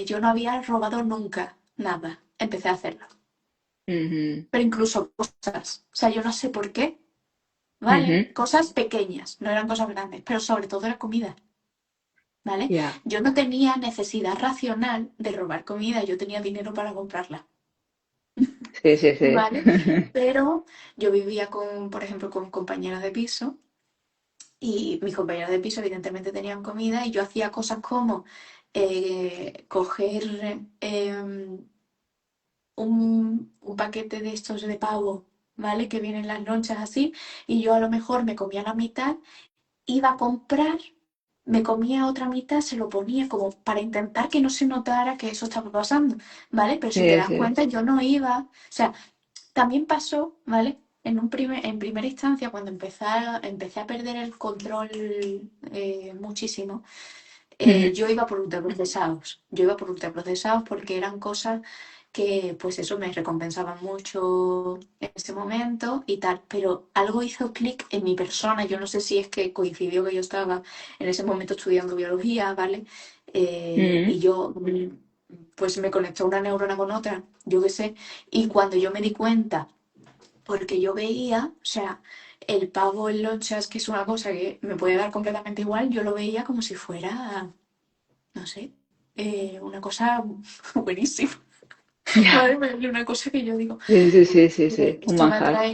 Speaker 2: Yo no había robado nunca nada. Empecé a hacerlo.
Speaker 1: Ujú,
Speaker 2: Pero incluso cosas. O sea, yo no sé por qué, ¿vale?
Speaker 1: ujú.
Speaker 2: Cosas pequeñas, no eran cosas grandes, pero sobre todo era comida, ¿vale?
Speaker 1: Ya.
Speaker 2: Yo no tenía necesidad racional de robar comida, yo tenía dinero para comprarla.
Speaker 1: Sí, sí, sí.
Speaker 2: ¿Vale? Pero yo vivía con, por ejemplo, con compañeras de piso y mis compañeras de piso evidentemente tenían comida y yo hacía cosas como coger un paquete de estos de pavo, ¿vale? Que vienen las lonchas así y yo a lo mejor me comía la mitad, iba a comprar, me comía otra mitad, se lo ponía como para intentar que no se notara que eso estaba pasando, ¿vale? Pero si te
Speaker 1: Sí,
Speaker 2: das
Speaker 1: sí.
Speaker 2: cuenta, yo no iba, o sea, también pasó, ¿vale? En primera instancia, cuando empecé a perder el control muchísimo,
Speaker 1: Ujú,
Speaker 2: yo iba por ultraprocesados. Yo iba por ultraprocesados porque eran cosas que, pues eso, me recompensaban mucho en ese momento y tal. Pero algo hizo clic en mi persona. Yo no sé si es que coincidió que yo estaba en ese momento estudiando biología, ¿vale?
Speaker 1: ujú.
Speaker 2: Y yo, pues me conectó una neurona con otra, yo qué sé. Y cuando yo me di cuenta porque yo veía, o sea, el pavo en lonchas, que es una cosa que me puede dar completamente igual, yo lo veía como si fuera, no sé, una cosa buenísima,
Speaker 1: Ya.
Speaker 2: ¿vale? Una cosa que yo digo,
Speaker 1: Sí, sí, sí, sí, sí. Un
Speaker 2: esto
Speaker 1: manjar.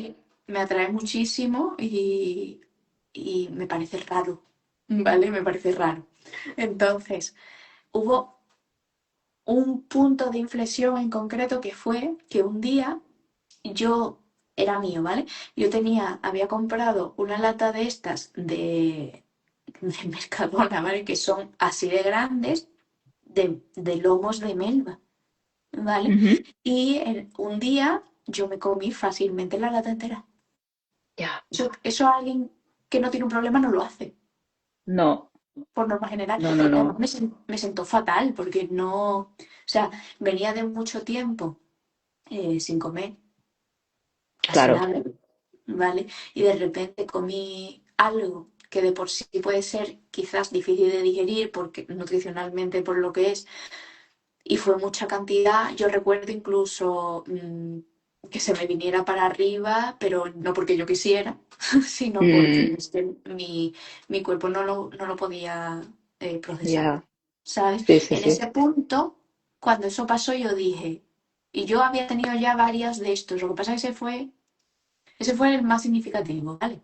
Speaker 2: me atrae muchísimo y me parece raro, ¿vale? Me parece raro. Entonces, hubo un punto de inflexión en concreto que fue que un día yo era mío, ¿vale? Había comprado una lata de estas de Mercadona, ¿vale? Que son así de grandes, de lomos de melva, ¿vale?
Speaker 1: Ujú.
Speaker 2: Y un día yo me comí fácilmente la lata entera.
Speaker 1: Ya.
Speaker 2: Eso alguien que no tiene un problema no lo hace,
Speaker 1: No,
Speaker 2: por norma general.
Speaker 1: no, no,
Speaker 2: Además,
Speaker 1: no.
Speaker 2: me sentó fatal porque no, o sea, venía de mucho tiempo sin comer casi
Speaker 1: Claro.
Speaker 2: nada, ¿vale? Y de repente comí algo que de por sí puede ser quizás difícil de digerir porque nutricionalmente por lo que es, y fue mucha cantidad. Yo recuerdo incluso que se me viniera para arriba, pero no porque yo quisiera, sino porque
Speaker 1: Mm,
Speaker 2: es que mi cuerpo no lo podía procesar,
Speaker 1: ya.
Speaker 2: ¿sabes?
Speaker 1: Sí, sí,
Speaker 2: En
Speaker 1: sí.
Speaker 2: ese punto, cuando eso pasó, yo dije, y yo había tenido ya varias de estos, lo que pasa es que ese fue el más significativo, ¿vale?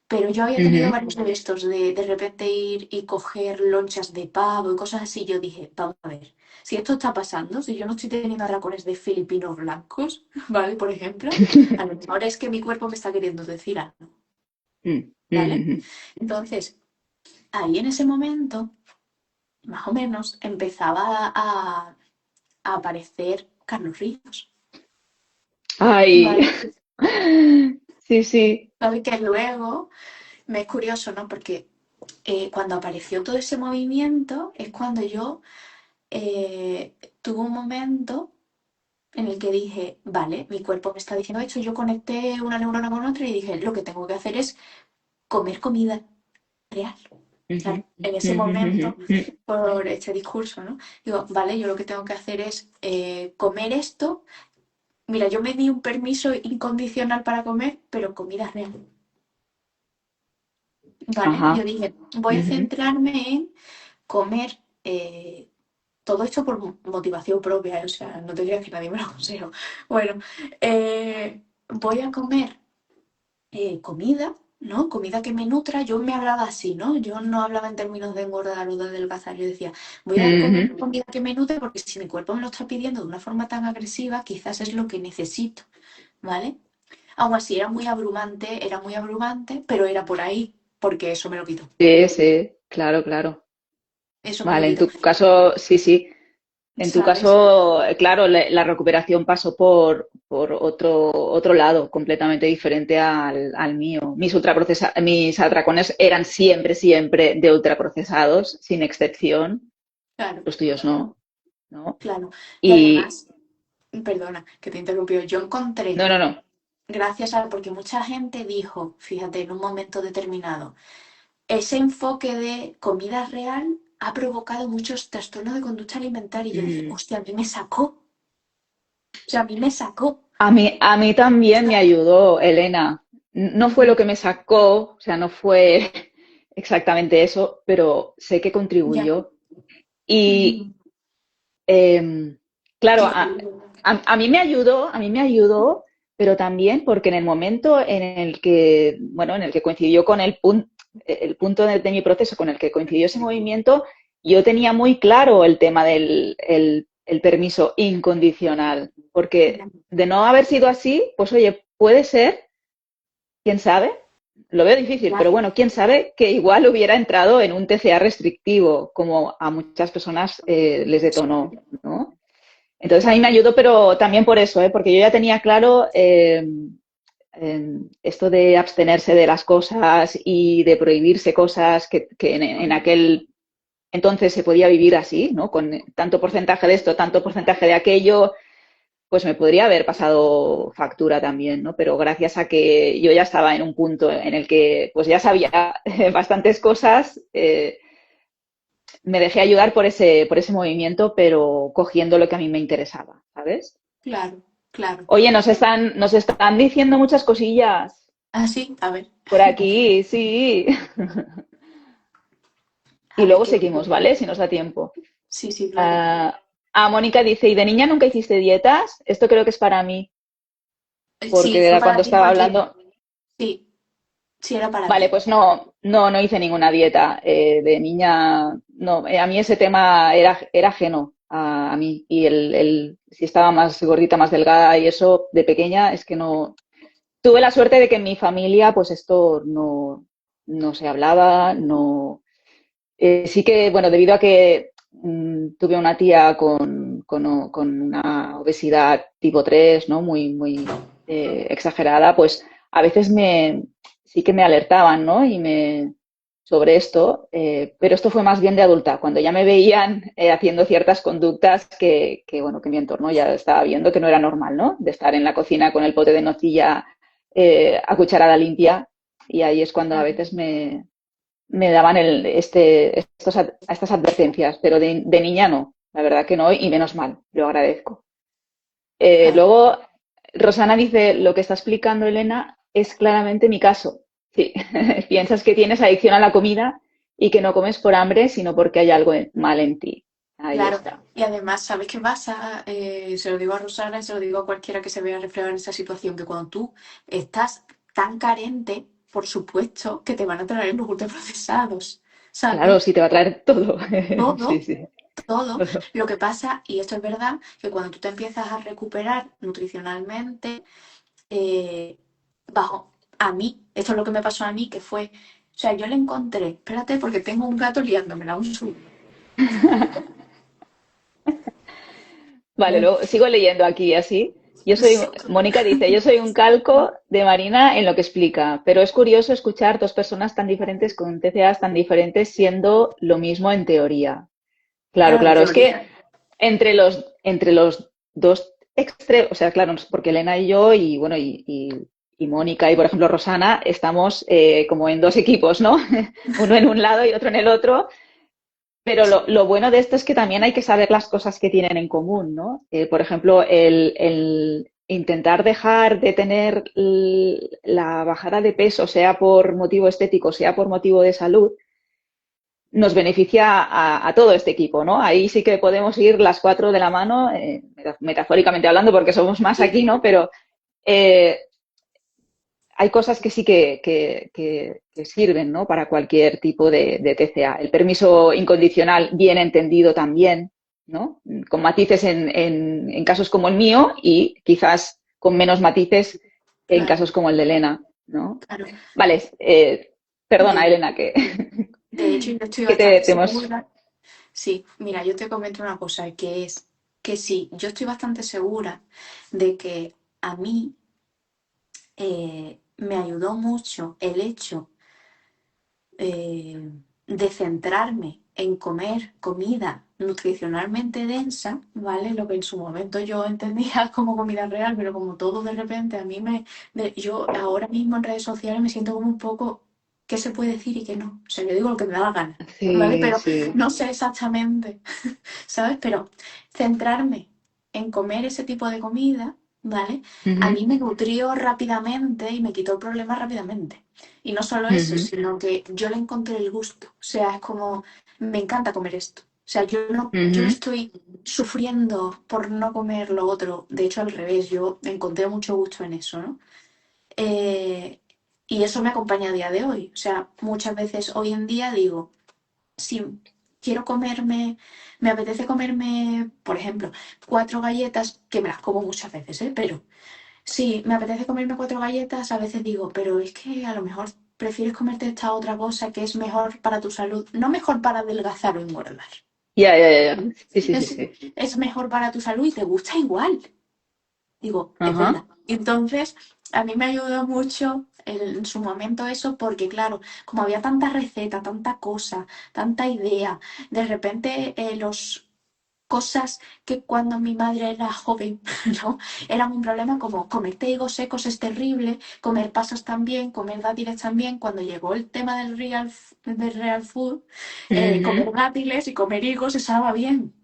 Speaker 2: Pero yo había tenido
Speaker 1: Ujú.
Speaker 2: varios de estos, de repente ir y coger lonchas de pavo y cosas así. Yo dije, vamos a ver, si esto está pasando, si yo no estoy teniendo atracones de filipinos blancos, ¿vale? Por ejemplo, a lo mejor es que mi cuerpo me está queriendo decir algo,
Speaker 1: Mm,
Speaker 2: ¿vale?
Speaker 1: ujú.
Speaker 2: Entonces, ahí en ese momento, más o menos, empezaba a aparecer Carlos Ríos,
Speaker 1: Ay,
Speaker 2: ¿vale?
Speaker 1: Sí, sí.
Speaker 2: ¿Sabes? Que luego me es curioso, ¿no? Porque cuando apareció todo ese movimiento es cuando yo tuve un momento en el que dije, vale, mi cuerpo me está diciendo esto, yo conecté una neurona con otra y dije, lo que tengo que hacer es comer comida real.
Speaker 1: Ujú,
Speaker 2: Claro, en ese
Speaker 1: ujú, ujú,
Speaker 2: momento,
Speaker 1: ujú.
Speaker 2: por este discurso, ¿no? Digo, vale, yo lo que tengo que hacer es comer esto. Mira, yo me di un permiso incondicional para comer, pero comida real. ¿Vale? Yo
Speaker 1: Ajá.
Speaker 2: dije, voy a
Speaker 1: Ujú.
Speaker 2: centrarme en comer todo esto por motivación propia, o sea, no te creas que nadie me lo aconsejo. Bueno, voy a comer comida, ¿no? Comida que me nutra. Yo me hablaba así, ¿no? Yo no hablaba en términos de engordar o de adelgazar. Yo decía, voy a comer
Speaker 1: Ujú.
Speaker 2: comida que me nutre porque si mi cuerpo me lo está pidiendo de una forma tan agresiva, quizás es lo que necesito, ¿vale? Aún así, era muy abrumante, pero era por ahí, porque eso me lo quitó.
Speaker 1: Sí, sí, claro, claro.
Speaker 2: Eso me lo
Speaker 1: Vale, en
Speaker 2: quitó,
Speaker 1: tu caso, sí, sí. En tu
Speaker 2: ¿sabes?
Speaker 1: caso, claro, la recuperación pasó por otro lado, completamente diferente al mío. Mis atracones eran siempre, siempre de ultraprocesados, sin excepción.
Speaker 2: Claro,
Speaker 1: Los tuyos no, ¿no?
Speaker 2: claro. Y
Speaker 1: Y
Speaker 2: además, perdona que te interrumpió, yo encontré,
Speaker 1: no, no, no.
Speaker 2: gracias a, porque mucha gente dijo, fíjate, en un momento determinado, ese enfoque de comida real ha provocado muchos trastornos de conducta alimentaria. Y yo dije,
Speaker 1: Mm.
Speaker 2: hostia, a mí me sacó. O sea, a mí me sacó.
Speaker 1: A mí también me
Speaker 2: Esta-
Speaker 1: ayudó, Elena. No fue lo
Speaker 2: Mm,
Speaker 1: que me sacó, o sea, no fue exactamente eso, pero sé que
Speaker 2: ya.
Speaker 1: contribuyó.
Speaker 2: Ujú.
Speaker 1: Y claro,
Speaker 2: Sí,
Speaker 1: a mí me ayudó, pero también porque en el momento en el que, bueno, en el que coincidió con el punto de mi proceso con el que coincidió ese movimiento, yo tenía muy claro el tema del el permiso incondicional, porque de no haber sido así, pues oye, puede ser, quién sabe, lo veo difícil, pero
Speaker 2: claro,
Speaker 1: bueno, quién sabe que igual hubiera entrado en un TCA restrictivo, como a muchas personas les detonó, ¿no? Entonces a mí me
Speaker 2: claro,
Speaker 1: ayudó, pero también por eso, ¿eh? Porque yo ya tenía claro esto de abstenerse de las cosas y de prohibirse cosas que en aquel entonces se podía vivir así, ¿no? Con tanto porcentaje de esto, tanto porcentaje de aquello, pues me podría haber pasado factura también, ¿no? Pero gracias a que yo ya estaba en un punto en el que pues ya sabía bastantes cosas, me dejé ayudar por ese movimiento, pero cogiendo lo que a mí me interesaba, ¿sabes?
Speaker 2: claro, claro.
Speaker 1: Oye, nos están diciendo muchas cosillas
Speaker 2: Ah, sí, a ver,
Speaker 1: por aquí, sí. Y
Speaker 2: a ver
Speaker 1: luego
Speaker 2: qué.
Speaker 1: seguimos, ¿vale? Si nos da tiempo.
Speaker 2: Sí, sí, claro.
Speaker 1: Ah, Mónica dice, ¿y de niña nunca hiciste dietas? Esto creo que es para mí,
Speaker 2: Sí,
Speaker 1: porque
Speaker 2: fue
Speaker 1: era
Speaker 2: para
Speaker 1: cuando
Speaker 2: ti
Speaker 1: estaba
Speaker 2: porque
Speaker 1: hablando.
Speaker 2: sí, sí era para
Speaker 1: Vale,
Speaker 2: ti.
Speaker 1: pues no hice ninguna dieta. De niña, no. A mí ese tema era ajeno a mí. Y si estaba más gordita, más delgada y eso, de pequeña, es que no. Tuve la suerte de que en mi familia, pues esto no se hablaba, no. Sí que, bueno, debido a que tuve una tía con una obesidad tipo 3, ¿no? Muy, muy exagerada, pues a veces sí que me alertaban, ¿no? Sobre esto, pero esto fue más bien de adulta, cuando ya me veían haciendo ciertas conductas bueno, que mi entorno ya estaba viendo que no era normal, ¿no? De estar en la cocina con el pote de nocilla a cucharada limpia, y ahí es cuando a
Speaker 2: Claro,
Speaker 1: veces me daban estas advertencias, pero de niña no, la verdad que no, y menos mal, lo agradezco.
Speaker 2: claro.
Speaker 1: Luego, Rosana dice, lo que está explicando Elena es claramente mi caso. Sí, piensas que tienes adicción a la comida y que no comes por hambre, sino porque hay algo mal en ti. Ahí
Speaker 2: Claro,
Speaker 1: está.
Speaker 2: y además, ¿sabes qué pasa? Se lo digo a Rosana y se lo digo a cualquiera que se vea reflejada en esa situación, que cuando tú estás tan carente, por supuesto que te van a traer los ultraprocesados,
Speaker 1: Claro,
Speaker 2: ¿sabes?
Speaker 1: sí te va a traer todo. Sí,
Speaker 2: Todo,
Speaker 1: sí.
Speaker 2: todo.
Speaker 1: Todo.
Speaker 2: Lo que pasa, y esto es verdad, que cuando tú te empiezas a recuperar nutricionalmente, eh, bajo, a mí, esto es lo que me pasó a mí, que fue, o sea, yo le encontré, espérate, porque tengo un gato liándomela, un segundo.
Speaker 1: Vale, luego sigo leyendo aquí así. Mónica dice, yo soy un calco de Marina en lo que explica, pero es curioso escuchar dos personas tan diferentes con TCAs tan diferentes siendo lo mismo en teoría. Claro,
Speaker 2: Claro, en
Speaker 1: claro, es que
Speaker 2: teoría.
Speaker 1: entre los dos extremos, o sea, claro, porque Elena y yo y bueno, y Mónica y por ejemplo Rosana estamos como en dos equipos, ¿no? Uno en un lado y otro en el otro, pero lo bueno de esto es que también hay que saber las cosas que tienen en común, ¿no? Por ejemplo, el intentar dejar de tener la bajada de peso, sea por motivo estético, sea por motivo de salud, nos beneficia a todo este equipo, ¿no? Ahí sí que podemos ir las cuatro de la mano, metafóricamente hablando, porque somos más aquí,
Speaker 2: Sí,
Speaker 1: ¿no? Pero eh, hay cosas que sí que sirven, ¿no? Para cualquier tipo de TCA. El permiso incondicional, bien entendido también, ¿no? Con matices en casos como el mío y quizás con menos matices en
Speaker 2: claro,
Speaker 1: casos como el de Elena, ¿no?
Speaker 2: claro.
Speaker 1: Vale, perdona,
Speaker 2: De,
Speaker 1: Elena, que,
Speaker 2: de hecho, yo estoy
Speaker 1: que
Speaker 2: bastante
Speaker 1: te hemos...
Speaker 2: segura. Sí, mira, yo te comento una cosa, que es que sí, yo estoy bastante segura de que a mí me ayudó mucho el hecho de centrarme en comer comida nutricionalmente densa, ¿vale? Lo que en su momento yo entendía como comida real, pero como todo de repente a mí yo ahora mismo en redes sociales me siento como un poco qué se puede decir y qué no. O sea, yo digo lo que me da la gana, ¿vale?
Speaker 1: Sí,
Speaker 2: Pero
Speaker 1: sí.
Speaker 2: no sé exactamente, ¿sabes? Pero centrarme en comer ese tipo de comida, ¿vale? A
Speaker 1: Ujú,
Speaker 2: mí me nutrió rápidamente y me quitó el problema rápidamente. Y no solo eso,
Speaker 1: ujú,
Speaker 2: sino que yo le encontré el gusto. O sea, es como, me encanta comer esto. O sea, yo no
Speaker 1: ujú.
Speaker 2: estoy sufriendo por no comer lo otro. De hecho, al revés, yo encontré mucho gusto en eso, ¿no? Eh, y eso me acompaña a día de hoy. O sea, muchas veces hoy en día digo, si quiero comerme, me apetece comerme, por ejemplo, 4 galletas, que me las como muchas veces, ¿eh? Pero sí, me apetece comerme 4 galletas, a veces digo, pero es que a lo mejor prefieres comerte esta otra cosa que es mejor para tu salud, no mejor para adelgazar o engordar.
Speaker 1: Ya, ya, ya, ya. Sí, sí, sí,
Speaker 2: Es,
Speaker 1: sí.
Speaker 2: es mejor para tu salud y te gusta igual. Digo, es
Speaker 1: Ajá.
Speaker 2: verdad. Entonces, a mí me ayudó mucho en su momento eso, porque claro, como había tanta receta, tanta cosa, tanta idea, de repente los cosas que cuando mi madre era joven, ¿no? Eran un problema como comer higos secos es terrible, comer pasas también, comer dátiles también. Cuando llegó el tema del real food,
Speaker 1: Ujú.
Speaker 2: comer dátiles y comer higos estaba bien,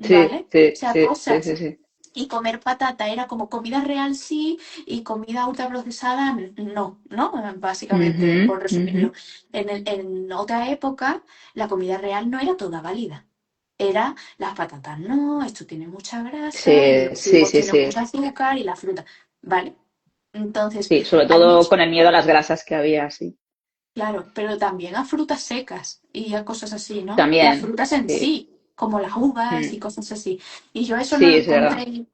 Speaker 1: Sí,
Speaker 2: ¿vale? O
Speaker 1: sí,
Speaker 2: sea,
Speaker 1: sí, sí, sí,
Speaker 2: cosas.
Speaker 1: sí.
Speaker 2: Y comer patata era como comida real sí y comida ultraprocesada no, ¿no? Básicamente,
Speaker 1: Ujú,
Speaker 2: por
Speaker 1: ujú.
Speaker 2: resumirlo. En otra época, la comida real no era toda válida. Era las patatas no, esto tiene mucha grasa y
Speaker 1: Sí,
Speaker 2: los
Speaker 1: sí,
Speaker 2: higos
Speaker 1: sí,
Speaker 2: tienen
Speaker 1: sí.
Speaker 2: mucho azúcar y la fruta. ¿Vale? Entonces,
Speaker 1: Sí, sobre
Speaker 2: hay
Speaker 1: todo
Speaker 2: mucho,
Speaker 1: con el miedo a las grasas que había, sí.
Speaker 2: claro, pero también a frutas secas y a cosas así, ¿no? Las
Speaker 1: También,
Speaker 2: frutas en
Speaker 1: sí.
Speaker 2: sí, como las uvas y
Speaker 1: Mm.
Speaker 2: cosas así. Y yo eso no lo
Speaker 1: Sí, es verdad.
Speaker 2: encontré.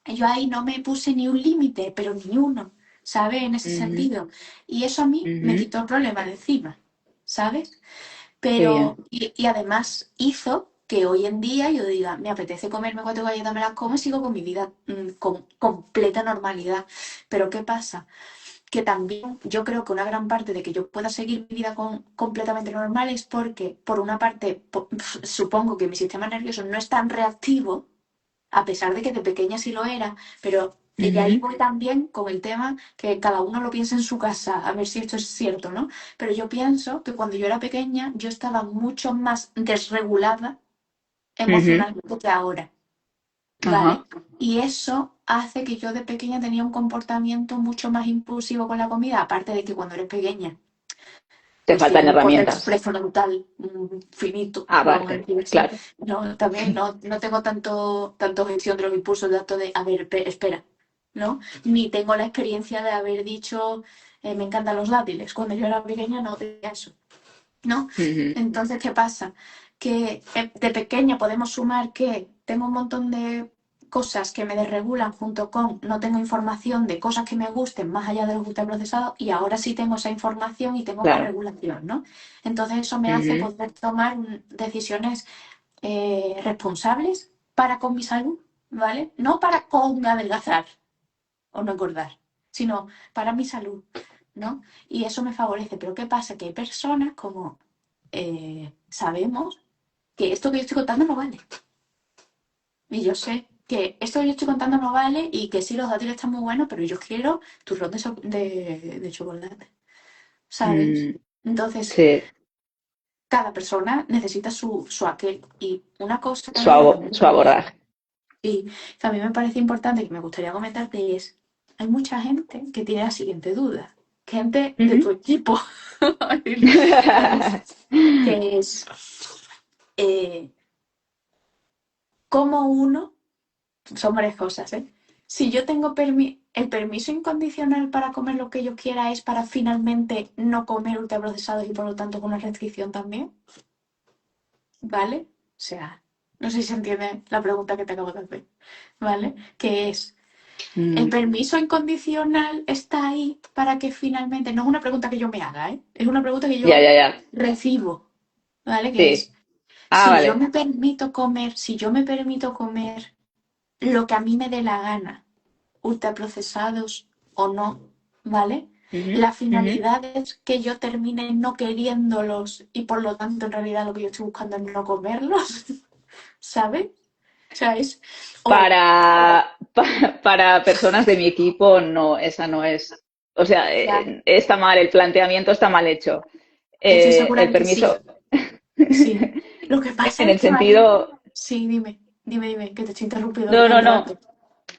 Speaker 2: Yo ahí no me puse ni un límite, pero ni uno, ¿sabes? En ese
Speaker 1: Ujú,
Speaker 2: sentido. Y eso a mí me
Speaker 1: ujú.
Speaker 2: quitó el problema de encima, ¿sabes?
Speaker 1: Qué
Speaker 2: Pero,
Speaker 1: bien.
Speaker 2: y además hizo que hoy en día yo diga, me apetece comerme 4 galletas, me las como y sigo con mi vida con completa normalidad. Pero ¿qué pasa? Que también yo creo que una gran parte de que yo pueda seguir mi vida completamente normal es porque, por una parte, supongo que mi sistema nervioso no es tan reactivo a pesar de que de pequeña sí lo era, pero y ahí
Speaker 1: Ujú.
Speaker 2: voy también con el tema que cada uno lo piensa en su casa, a ver si esto es cierto, ¿no? Pero yo pienso que cuando yo era pequeña yo estaba mucho más desregulada
Speaker 1: Ujú.
Speaker 2: emocionalmente que ahora, ¿vale?
Speaker 1: Ajá.
Speaker 2: Y eso hace que yo de pequeña tenía un comportamiento mucho más impulsivo con la comida, aparte de que cuando eres pequeña
Speaker 1: Te
Speaker 2: pues
Speaker 1: faltan
Speaker 2: tiene un córtex
Speaker 1: herramientas.
Speaker 2: prefrontal finito, vamos a
Speaker 1: Aparte,
Speaker 2: decir así.
Speaker 1: claro.
Speaker 2: No, también no tengo tanto gestión de los impulsos de acto de, a ver, espera, ¿no? Ni tengo la experiencia de haber dicho, me encantan los dátiles. Cuando yo era pequeña no tenía eso, ¿no?
Speaker 1: Ujú.
Speaker 2: Entonces, ¿qué pasa? Que de pequeña podemos sumar que tengo un montón de cosas que me desregulan junto con no tengo información de cosas que me gusten más allá de los ultraprocesados y ahora sí tengo esa información y tengo más
Speaker 1: Claro.
Speaker 2: regulación, ¿no? Entonces eso me hace
Speaker 1: Ujú.
Speaker 2: poder tomar decisiones responsables para con mi salud. ¿vale? No para con adelgazar o no engordar, sino para mi salud, ¿no? Y eso me favorece. Pero ¿qué pasa? Que hay personas como sabemos que esto que yo estoy contando no vale. Y yo sé que esto que yo estoy contando no vale y que sí, los dátiles están muy buenos, pero yo quiero turrón de chocolate, ¿sabes?
Speaker 1: Mm,
Speaker 2: Entonces,
Speaker 1: sí,
Speaker 2: cada persona necesita su aquel. Y una cosa también que a mí me
Speaker 1: su
Speaker 2: parece,
Speaker 1: abordaje.
Speaker 2: sí, que a mí me parece importante y que me gustaría comentarte es, hay mucha gente que tiene la siguiente duda. Gente de tu
Speaker 1: Ujú.
Speaker 2: equipo, ¿sabes? Que es eh, cómo uno, son varias cosas, ¿eh? Si yo tengo el permiso incondicional para comer lo que yo quiera es para finalmente no comer ultraprocesados y por lo tanto con una restricción también, ¿vale? O sea, no sé si se entiende la pregunta que te acabo de hacer, ¿vale? Que es, el
Speaker 1: Mm,
Speaker 2: permiso incondicional está ahí para que finalmente, no es una pregunta que yo me haga, ¿eh? Es una pregunta que
Speaker 1: ya,
Speaker 2: yo
Speaker 1: ya, ya.
Speaker 2: recibo, ¿vale? Que es,
Speaker 1: Sí. Ah, vale.
Speaker 2: si yo me permito comer lo que a mí me dé la gana, ultraprocesados o no, ¿vale?
Speaker 1: Ujú,
Speaker 2: La
Speaker 1: ujú.
Speaker 2: finalidad es que yo termine no queriéndolos y por lo tanto en realidad lo que yo estoy buscando es no comerlos, ¿sabes? O sea, es... O,
Speaker 1: Para personas de mi equipo, no, esa no es. O sea,
Speaker 2: ya,
Speaker 1: está mal, el planteamiento está mal hecho.
Speaker 2: estoy segura
Speaker 1: El
Speaker 2: de que sí,
Speaker 1: permiso,
Speaker 2: sí. Lo que pasa
Speaker 1: en
Speaker 2: es
Speaker 1: el
Speaker 2: que, Marina,
Speaker 1: sentido,
Speaker 2: sí, dime, que te estoy interrumpiendo
Speaker 1: no,
Speaker 2: todo
Speaker 1: no,
Speaker 2: el
Speaker 1: no,
Speaker 2: rato.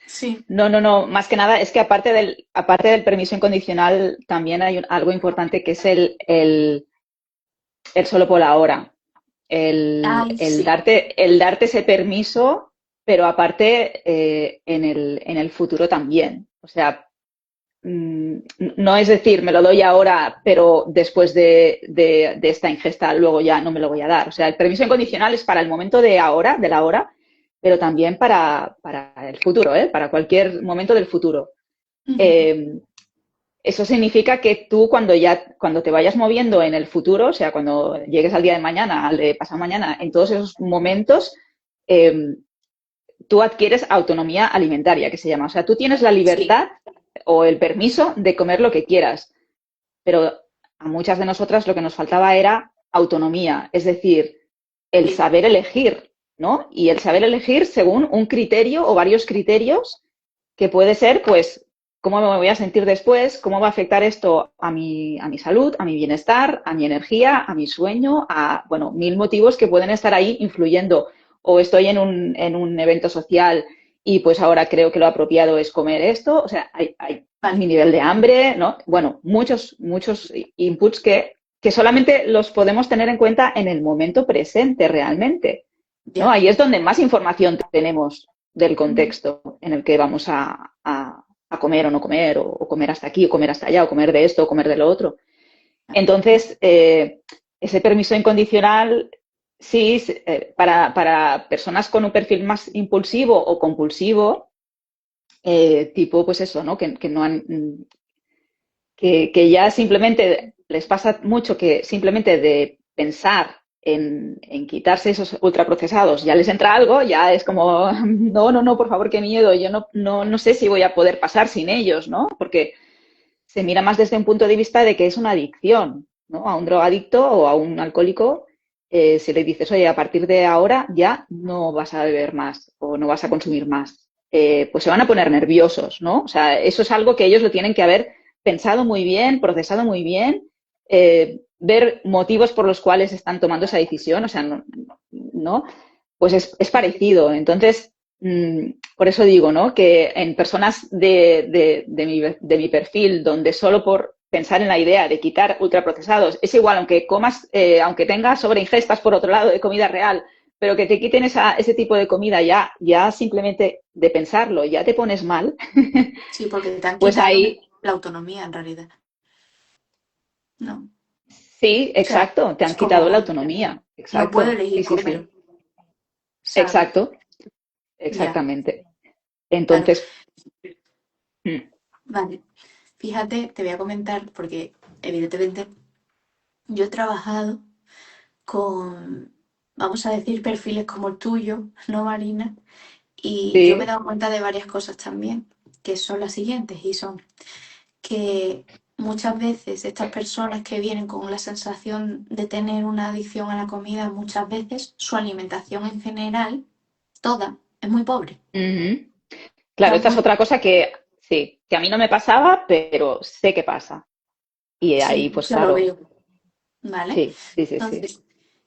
Speaker 2: Sí,
Speaker 1: no, más que nada es que aparte del permiso incondicional, también hay algo importante que es el solo por ahora.
Speaker 2: ay, sí,
Speaker 1: El darte ese permiso, pero aparte en el futuro también. O sea, no es decir, me lo doy ahora, pero después de esta ingesta luego ya no me lo voy a dar. O sea, el permiso incondicional es para el momento de ahora, de la hora, pero también para el futuro, ¿eh? Para cualquier momento del futuro.
Speaker 2: ujú,
Speaker 1: Eh, Eso significa que tú cuando te vayas moviendo en el futuro, o sea, cuando llegues al día de mañana, al de pasado mañana, en todos esos momentos, eh, tú adquieres autonomía alimentaria, que se llama. O sea, tú tienes la
Speaker 2: sí,
Speaker 1: libertad o el permiso de comer lo que quieras, pero a muchas de nosotras lo que nos faltaba era autonomía, es decir, el
Speaker 2: sí,
Speaker 1: saber elegir, ¿no? Y el saber elegir según un criterio o varios criterios que puede ser, pues, cómo me voy a sentir después, cómo va a afectar esto a mi salud, a mi bienestar, a mi energía, a mi sueño, a, bueno, mil motivos que pueden estar ahí influyendo. O estoy en un evento social y pues ahora creo que lo apropiado es comer esto. O sea, hay mi
Speaker 2: vale,
Speaker 1: nivel de hambre, ¿no? Bueno, muchos inputs que solamente los podemos tener en cuenta en el momento presente realmente, ¿no?
Speaker 2: ya.
Speaker 1: Ahí es donde más información tenemos del
Speaker 2: Ujú,
Speaker 1: contexto en el que vamos a comer o no comer, o comer hasta aquí, o comer hasta allá, o comer de esto, o comer de lo otro.
Speaker 2: vale,
Speaker 1: Entonces, ese permiso incondicional, sí, para personas con un perfil más impulsivo o compulsivo, tipo, pues eso, ¿no? Que no han, que ya simplemente les pasa mucho que simplemente de pensar en quitarse esos ultraprocesados ya les entra algo, ya es como, no, por favor, qué miedo, yo no sé si voy a poder pasar sin ellos, ¿no? Porque se mira más desde un punto de vista de que es una adicción, ¿no? A un drogadicto o a un alcohólico, si le dices, oye, a partir de ahora ya no vas a beber más o no vas a consumir más, pues se van a poner nerviosos, ¿no? O sea, eso es algo que ellos lo tienen que haber pensado muy bien, procesado muy bien, ver motivos por los cuales están tomando esa decisión, o sea, no pues es parecido. Entonces, por eso digo, ¿no? Que en personas de mi perfil, donde solo por pensar en la idea de quitar ultraprocesados, es igual, aunque comas, aunque tengas sobreingestas por otro lado de comida real, pero que te quiten ese tipo de comida ya simplemente de pensarlo, ya te pones mal,
Speaker 2: sí, porque te han
Speaker 1: pues
Speaker 2: quitado
Speaker 1: ahí
Speaker 2: la autonomía en realidad, ¿no?
Speaker 1: sí,
Speaker 2: O sea,
Speaker 1: exacto, te
Speaker 2: es
Speaker 1: han quitado la
Speaker 2: como,
Speaker 1: autonomía.
Speaker 2: no puedo
Speaker 1: Exacto, sí,
Speaker 2: elegir
Speaker 1: sí,
Speaker 2: comer,
Speaker 1: sí.
Speaker 2: ¿sabes?
Speaker 1: Exacto,
Speaker 2: Ya,
Speaker 1: exactamente.
Speaker 2: claro.
Speaker 1: Entonces,
Speaker 2: Vale. Fíjate, te voy a comentar, porque evidentemente yo he trabajado con, vamos a decir, perfiles como el tuyo, ¿no, Marina? Y yo me he
Speaker 1: Sí.
Speaker 2: dado cuenta de varias cosas también, que son las siguientes, y son que muchas veces estas personas que vienen con la sensación de tener una adicción a la comida, muchas veces su alimentación en general, toda, es muy pobre.
Speaker 1: Ujú.
Speaker 2: Está
Speaker 1: Claro, esta es
Speaker 2: muy,
Speaker 1: otra cosa que sí, que a mí no me pasaba, pero sé que pasa. Y ahí,
Speaker 2: sí,
Speaker 1: pues
Speaker 2: se lo
Speaker 1: claro,
Speaker 2: veo, ¿vale?
Speaker 1: sí, sí, sí, sí.
Speaker 2: Entonces,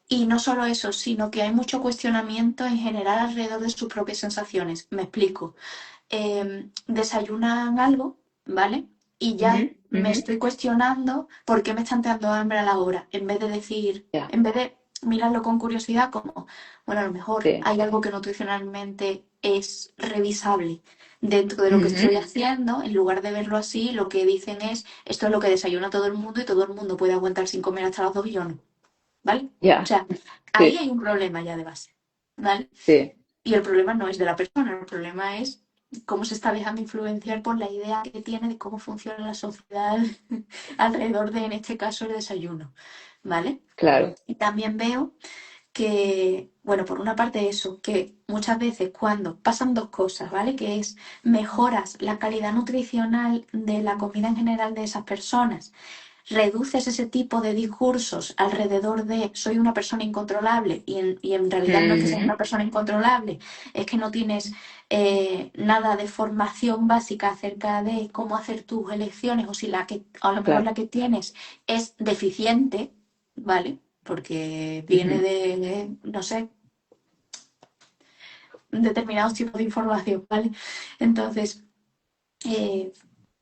Speaker 2: y no solo eso, sino que hay mucho cuestionamiento en general alrededor de sus propias sensaciones. Me explico. Desayunan algo, ¿vale? Y
Speaker 1: Ujú,
Speaker 2: ya me
Speaker 1: ujú.
Speaker 2: estoy cuestionando por qué me están dando hambre a la hora, en vez de decir,
Speaker 1: Ya,
Speaker 2: en vez de mirarlo con curiosidad como, bueno, a lo mejor
Speaker 1: sí.
Speaker 2: hay algo que nutricionalmente es revisable dentro de lo que estoy
Speaker 1: Ujú.
Speaker 2: haciendo, en lugar de verlo así, lo que dicen es, esto es lo que desayuna todo el mundo y todo el mundo puede aguantar sin comer hasta las 2 y yo no, ¿vale? O
Speaker 1: Ya,
Speaker 2: sea, ahí
Speaker 1: sí,
Speaker 2: hay un problema ya de base, ¿vale?
Speaker 1: sí.
Speaker 2: Y el problema no es de la persona, el problema es cómo se está dejando influenciar por la idea que tiene de cómo funciona la sociedad alrededor de, en este caso, el desayuno, ¿vale?
Speaker 1: Claro.
Speaker 2: Y también veo que, bueno, por una parte eso, que muchas veces cuando pasan dos cosas, ¿vale? Que es mejoras la calidad nutricional de la comida en general de esas personas, reduces ese tipo de discursos alrededor de soy una persona incontrolable y en realidad no es que seas
Speaker 1: Ujú.
Speaker 2: una persona incontrolable, es que no tienes nada de formación básica acerca de cómo hacer tus elecciones o si la que a lo mejor
Speaker 1: Claro.
Speaker 2: la que tienes es deficiente, ¿vale? Porque viene
Speaker 1: Ujú.
Speaker 2: de, no sé, determinados tipos de información, ¿vale? Entonces, eh,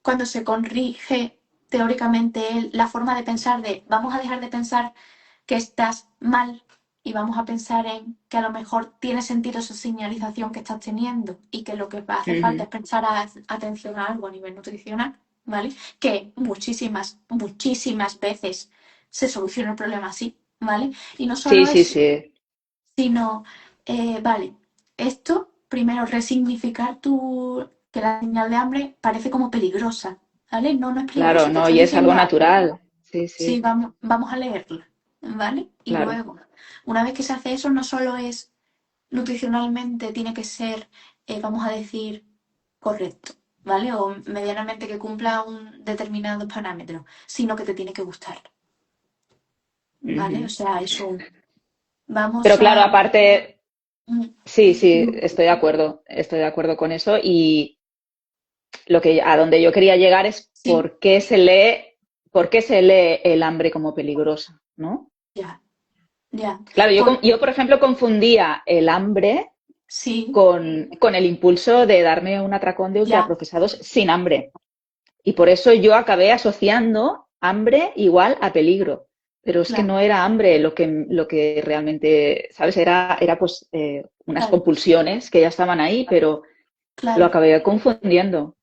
Speaker 2: cuando se corrige teóricamente la forma de pensar de vamos a dejar de pensar que estás mal y vamos a pensar en que a lo mejor tiene sentido esa señalización que estás teniendo y que lo que va a hacer falta
Speaker 1: Ujú.
Speaker 2: es prestar atención a algo a nivel nutricional, ¿vale? Que muchísimas, muchísimas veces se soluciona el problema así, ¿vale? Y no
Speaker 1: Sí,
Speaker 2: solo
Speaker 1: sí,
Speaker 2: eso,
Speaker 1: sí.
Speaker 2: sino, vale, esto primero resignificar que la señal de hambre parece como peligrosa, ¿vale? No, no es
Speaker 1: Claro,
Speaker 2: peligroso, te
Speaker 1: no,
Speaker 2: está
Speaker 1: y es algo
Speaker 2: diciendo algo.
Speaker 1: natural. Sí,
Speaker 2: Sí,
Speaker 1: sí,
Speaker 2: vamos a leerla, ¿vale? Y
Speaker 1: claro.
Speaker 2: luego, una vez que se hace eso, no solo es nutricionalmente, tiene que ser, vamos a decir, correcto, ¿vale? O medianamente que cumpla un determinado parámetro, sino que te tiene que gustar, ¿vale? O
Speaker 1: Ujú.
Speaker 2: sea, es un,
Speaker 1: Pero
Speaker 2: vamos
Speaker 1: claro,
Speaker 2: a...
Speaker 1: aparte,
Speaker 2: mm,
Speaker 1: sí, sí,
Speaker 2: mm,
Speaker 1: estoy de acuerdo con eso. Y lo que a donde yo quería llegar es
Speaker 2: sí,
Speaker 1: por qué se lee el hambre como peligrosa, ¿no?
Speaker 2: ya, ya.
Speaker 1: Claro,
Speaker 2: Porque
Speaker 1: yo, por ejemplo, confundía el hambre
Speaker 2: sí,
Speaker 1: con el impulso de darme un atracón de
Speaker 2: ya,
Speaker 1: ultraprocesados sin hambre. Y por eso yo acabé asociando hambre igual a peligro. Pero es que
Speaker 2: claro,
Speaker 1: no era hambre lo que realmente, ¿sabes? Era pues unas
Speaker 2: claro,
Speaker 1: compulsiones que ya estaban ahí, pero lo
Speaker 2: claro.
Speaker 1: acabé confundiendo.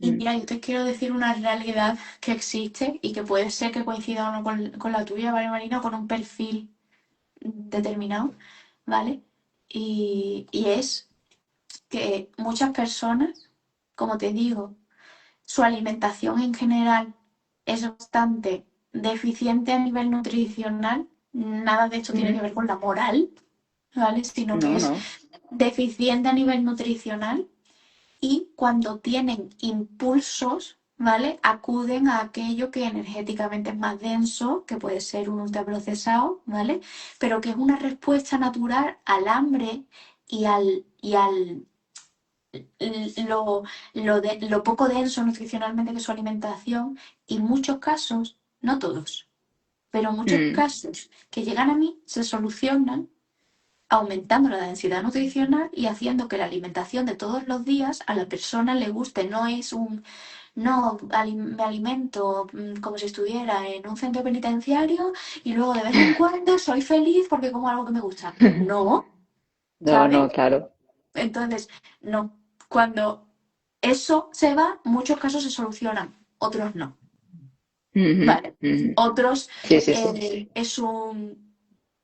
Speaker 2: Y
Speaker 1: Mm.
Speaker 2: mira, yo te quiero decir una realidad que existe y que puede ser que coincida o no con la tuya, ¿vale, Marina? Con un perfil determinado, ¿vale? Y es que muchas personas, como te digo, su alimentación en general es bastante deficiente a nivel nutricional. Nada de esto tiene que
Speaker 1: Ujú.
Speaker 2: ver con la moral, ¿vale? Sino que
Speaker 1: No,
Speaker 2: es
Speaker 1: no.
Speaker 2: deficiente a nivel nutricional y cuando tienen impulsos, ¿vale? Acuden a aquello que energéticamente es más denso, que puede ser un ultraprocesado, ¿vale? Pero que es una respuesta natural al hambre y al lo poco denso nutricionalmente que es su alimentación y muchos casos, no todos, pero muchos
Speaker 1: Mm,
Speaker 2: casos que llegan a mí se solucionan aumentando la densidad nutricional y haciendo que la alimentación de todos los días a la persona le guste. No es un, no, me alimento como si estuviera en un centro penitenciario y luego de vez en cuando soy feliz porque como algo que me gusta. No,
Speaker 1: no,
Speaker 2: ¿sabes?
Speaker 1: no, claro.
Speaker 2: Entonces, no. Cuando eso se va, muchos casos se solucionan, otros no.
Speaker 1: Ujú,
Speaker 2: Vale.
Speaker 1: ujú.
Speaker 2: Otros
Speaker 1: Sí, sí, sí.
Speaker 2: es un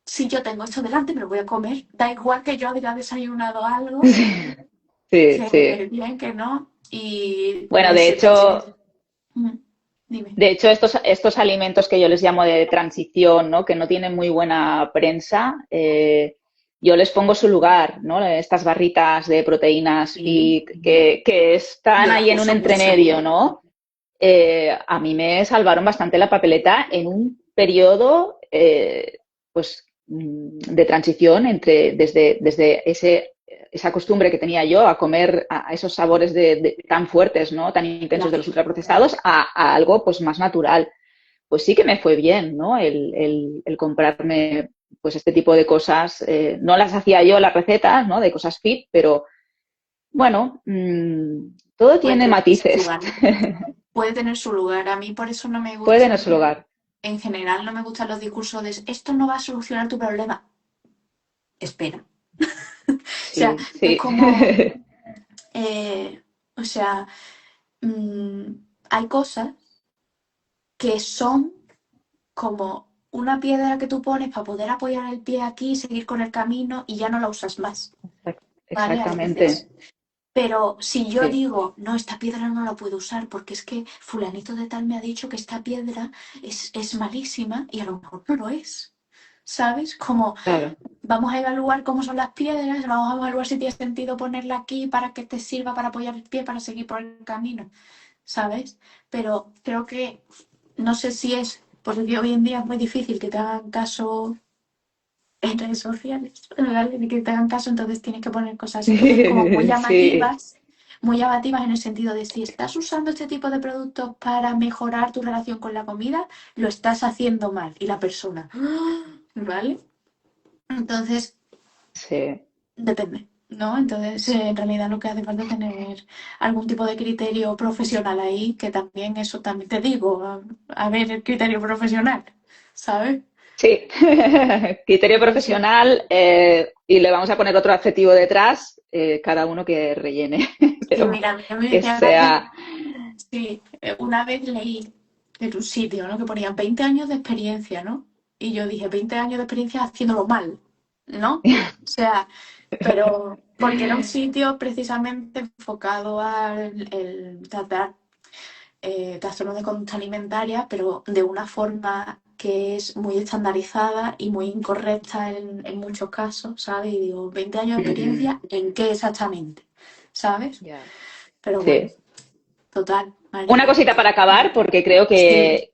Speaker 2: si yo tengo esto delante, me lo voy a comer. Da igual que yo haya desayunado algo,
Speaker 1: Sí,
Speaker 2: que
Speaker 1: sí.
Speaker 2: bien, que no. Y
Speaker 1: Bueno,
Speaker 2: puede ser también. Mm, Dime.
Speaker 1: de hecho, estos alimentos que yo les llamo de transición, ¿no? Que no tienen muy buena prensa, yo les pongo su lugar, ¿no? Estas barritas de proteínas
Speaker 2: Sí,
Speaker 1: fit que están
Speaker 2: yo
Speaker 1: ahí
Speaker 2: las
Speaker 1: en un
Speaker 2: uso mucho.
Speaker 1: entremedio, ¿no? A mí me salvaron bastante la papeleta en un periodo, pues, de transición desde esa costumbre que tenía yo a comer a esos sabores tan fuertes, ¿no? Tan intensos de
Speaker 2: Claro.
Speaker 1: los ultraprocesados a algo, pues, más natural. Pues sí que me fue bien, ¿no? El comprarme, pues, este tipo de cosas. No las hacía yo las recetas, ¿no? De cosas fit, pero bueno, todo
Speaker 2: Puede
Speaker 1: tiene
Speaker 2: tener su
Speaker 1: matices.
Speaker 2: lugar. Puede tener su lugar. A mí por eso no me
Speaker 1: Puede
Speaker 2: gusta,
Speaker 1: tener su lugar.
Speaker 2: en general no me gustan los discursos de esto no va a solucionar tu problema. Espera. O sea,
Speaker 1: Sí,
Speaker 2: es
Speaker 1: sí.
Speaker 2: como, eh, o sea, mm, hay cosas que son como una piedra que tú pones para poder apoyar el pie aquí y seguir con el camino y ya no la usas más, ¿vale? A veces.
Speaker 1: Exactamente.
Speaker 2: Pero si yo
Speaker 1: Sí.
Speaker 2: digo, no, esta piedra no la puedo usar porque es que fulanito de tal me ha dicho que esta piedra es malísima y a lo mejor no lo es, ¿sabes? Como
Speaker 1: Claro.
Speaker 2: vamos a evaluar cómo son las piedras, vamos a evaluar si tiene sentido ponerla aquí para que te sirva para apoyar el pie, para seguir por el camino, ¿sabes? Pero creo que, no sé si es, porque hoy en día es muy difícil que te hagan caso en redes sociales, ¿vale? De que te hagan caso, entonces tienes que poner cosas como
Speaker 1: Sí.
Speaker 2: muy llamativas en el sentido de si estás usando este tipo de productos para mejorar tu relación con la comida, lo estás haciendo mal. Y la persona, ¿vale? Entonces,
Speaker 1: Sí.
Speaker 2: depende, ¿no? Entonces, en realidad lo que hace falta es tener algún tipo de criterio profesional ahí, que también eso también te digo, a ver el criterio profesional, ¿sabes?
Speaker 1: Sí. Criterio
Speaker 2: No sé.
Speaker 1: profesional y le vamos a poner otro adjetivo detrás, cada uno que rellene,
Speaker 2: Sí,
Speaker 1: pero
Speaker 2: mira, a mí me
Speaker 1: que
Speaker 2: decían alguien,
Speaker 1: sea...
Speaker 2: sí, una vez leí en un sitio, ¿no? Que ponían 20 años de experiencia, ¿no? Y yo dije, 20 años de experiencia haciéndolo mal, ¿no? O sea, pero porque era un sitio precisamente enfocado al tratar trastornos de conducta alimentaria, pero de una forma que es muy estandarizada y muy incorrecta en muchos casos, ¿sabes? Y digo, 20 años de
Speaker 1: Mm,
Speaker 2: experiencia, ¿en qué exactamente? ¿Sabes?
Speaker 1: ya.
Speaker 2: Pero bueno,
Speaker 1: Sí.
Speaker 2: total,
Speaker 1: Una
Speaker 2: María.
Speaker 1: cosita para acabar, porque creo
Speaker 2: Sí,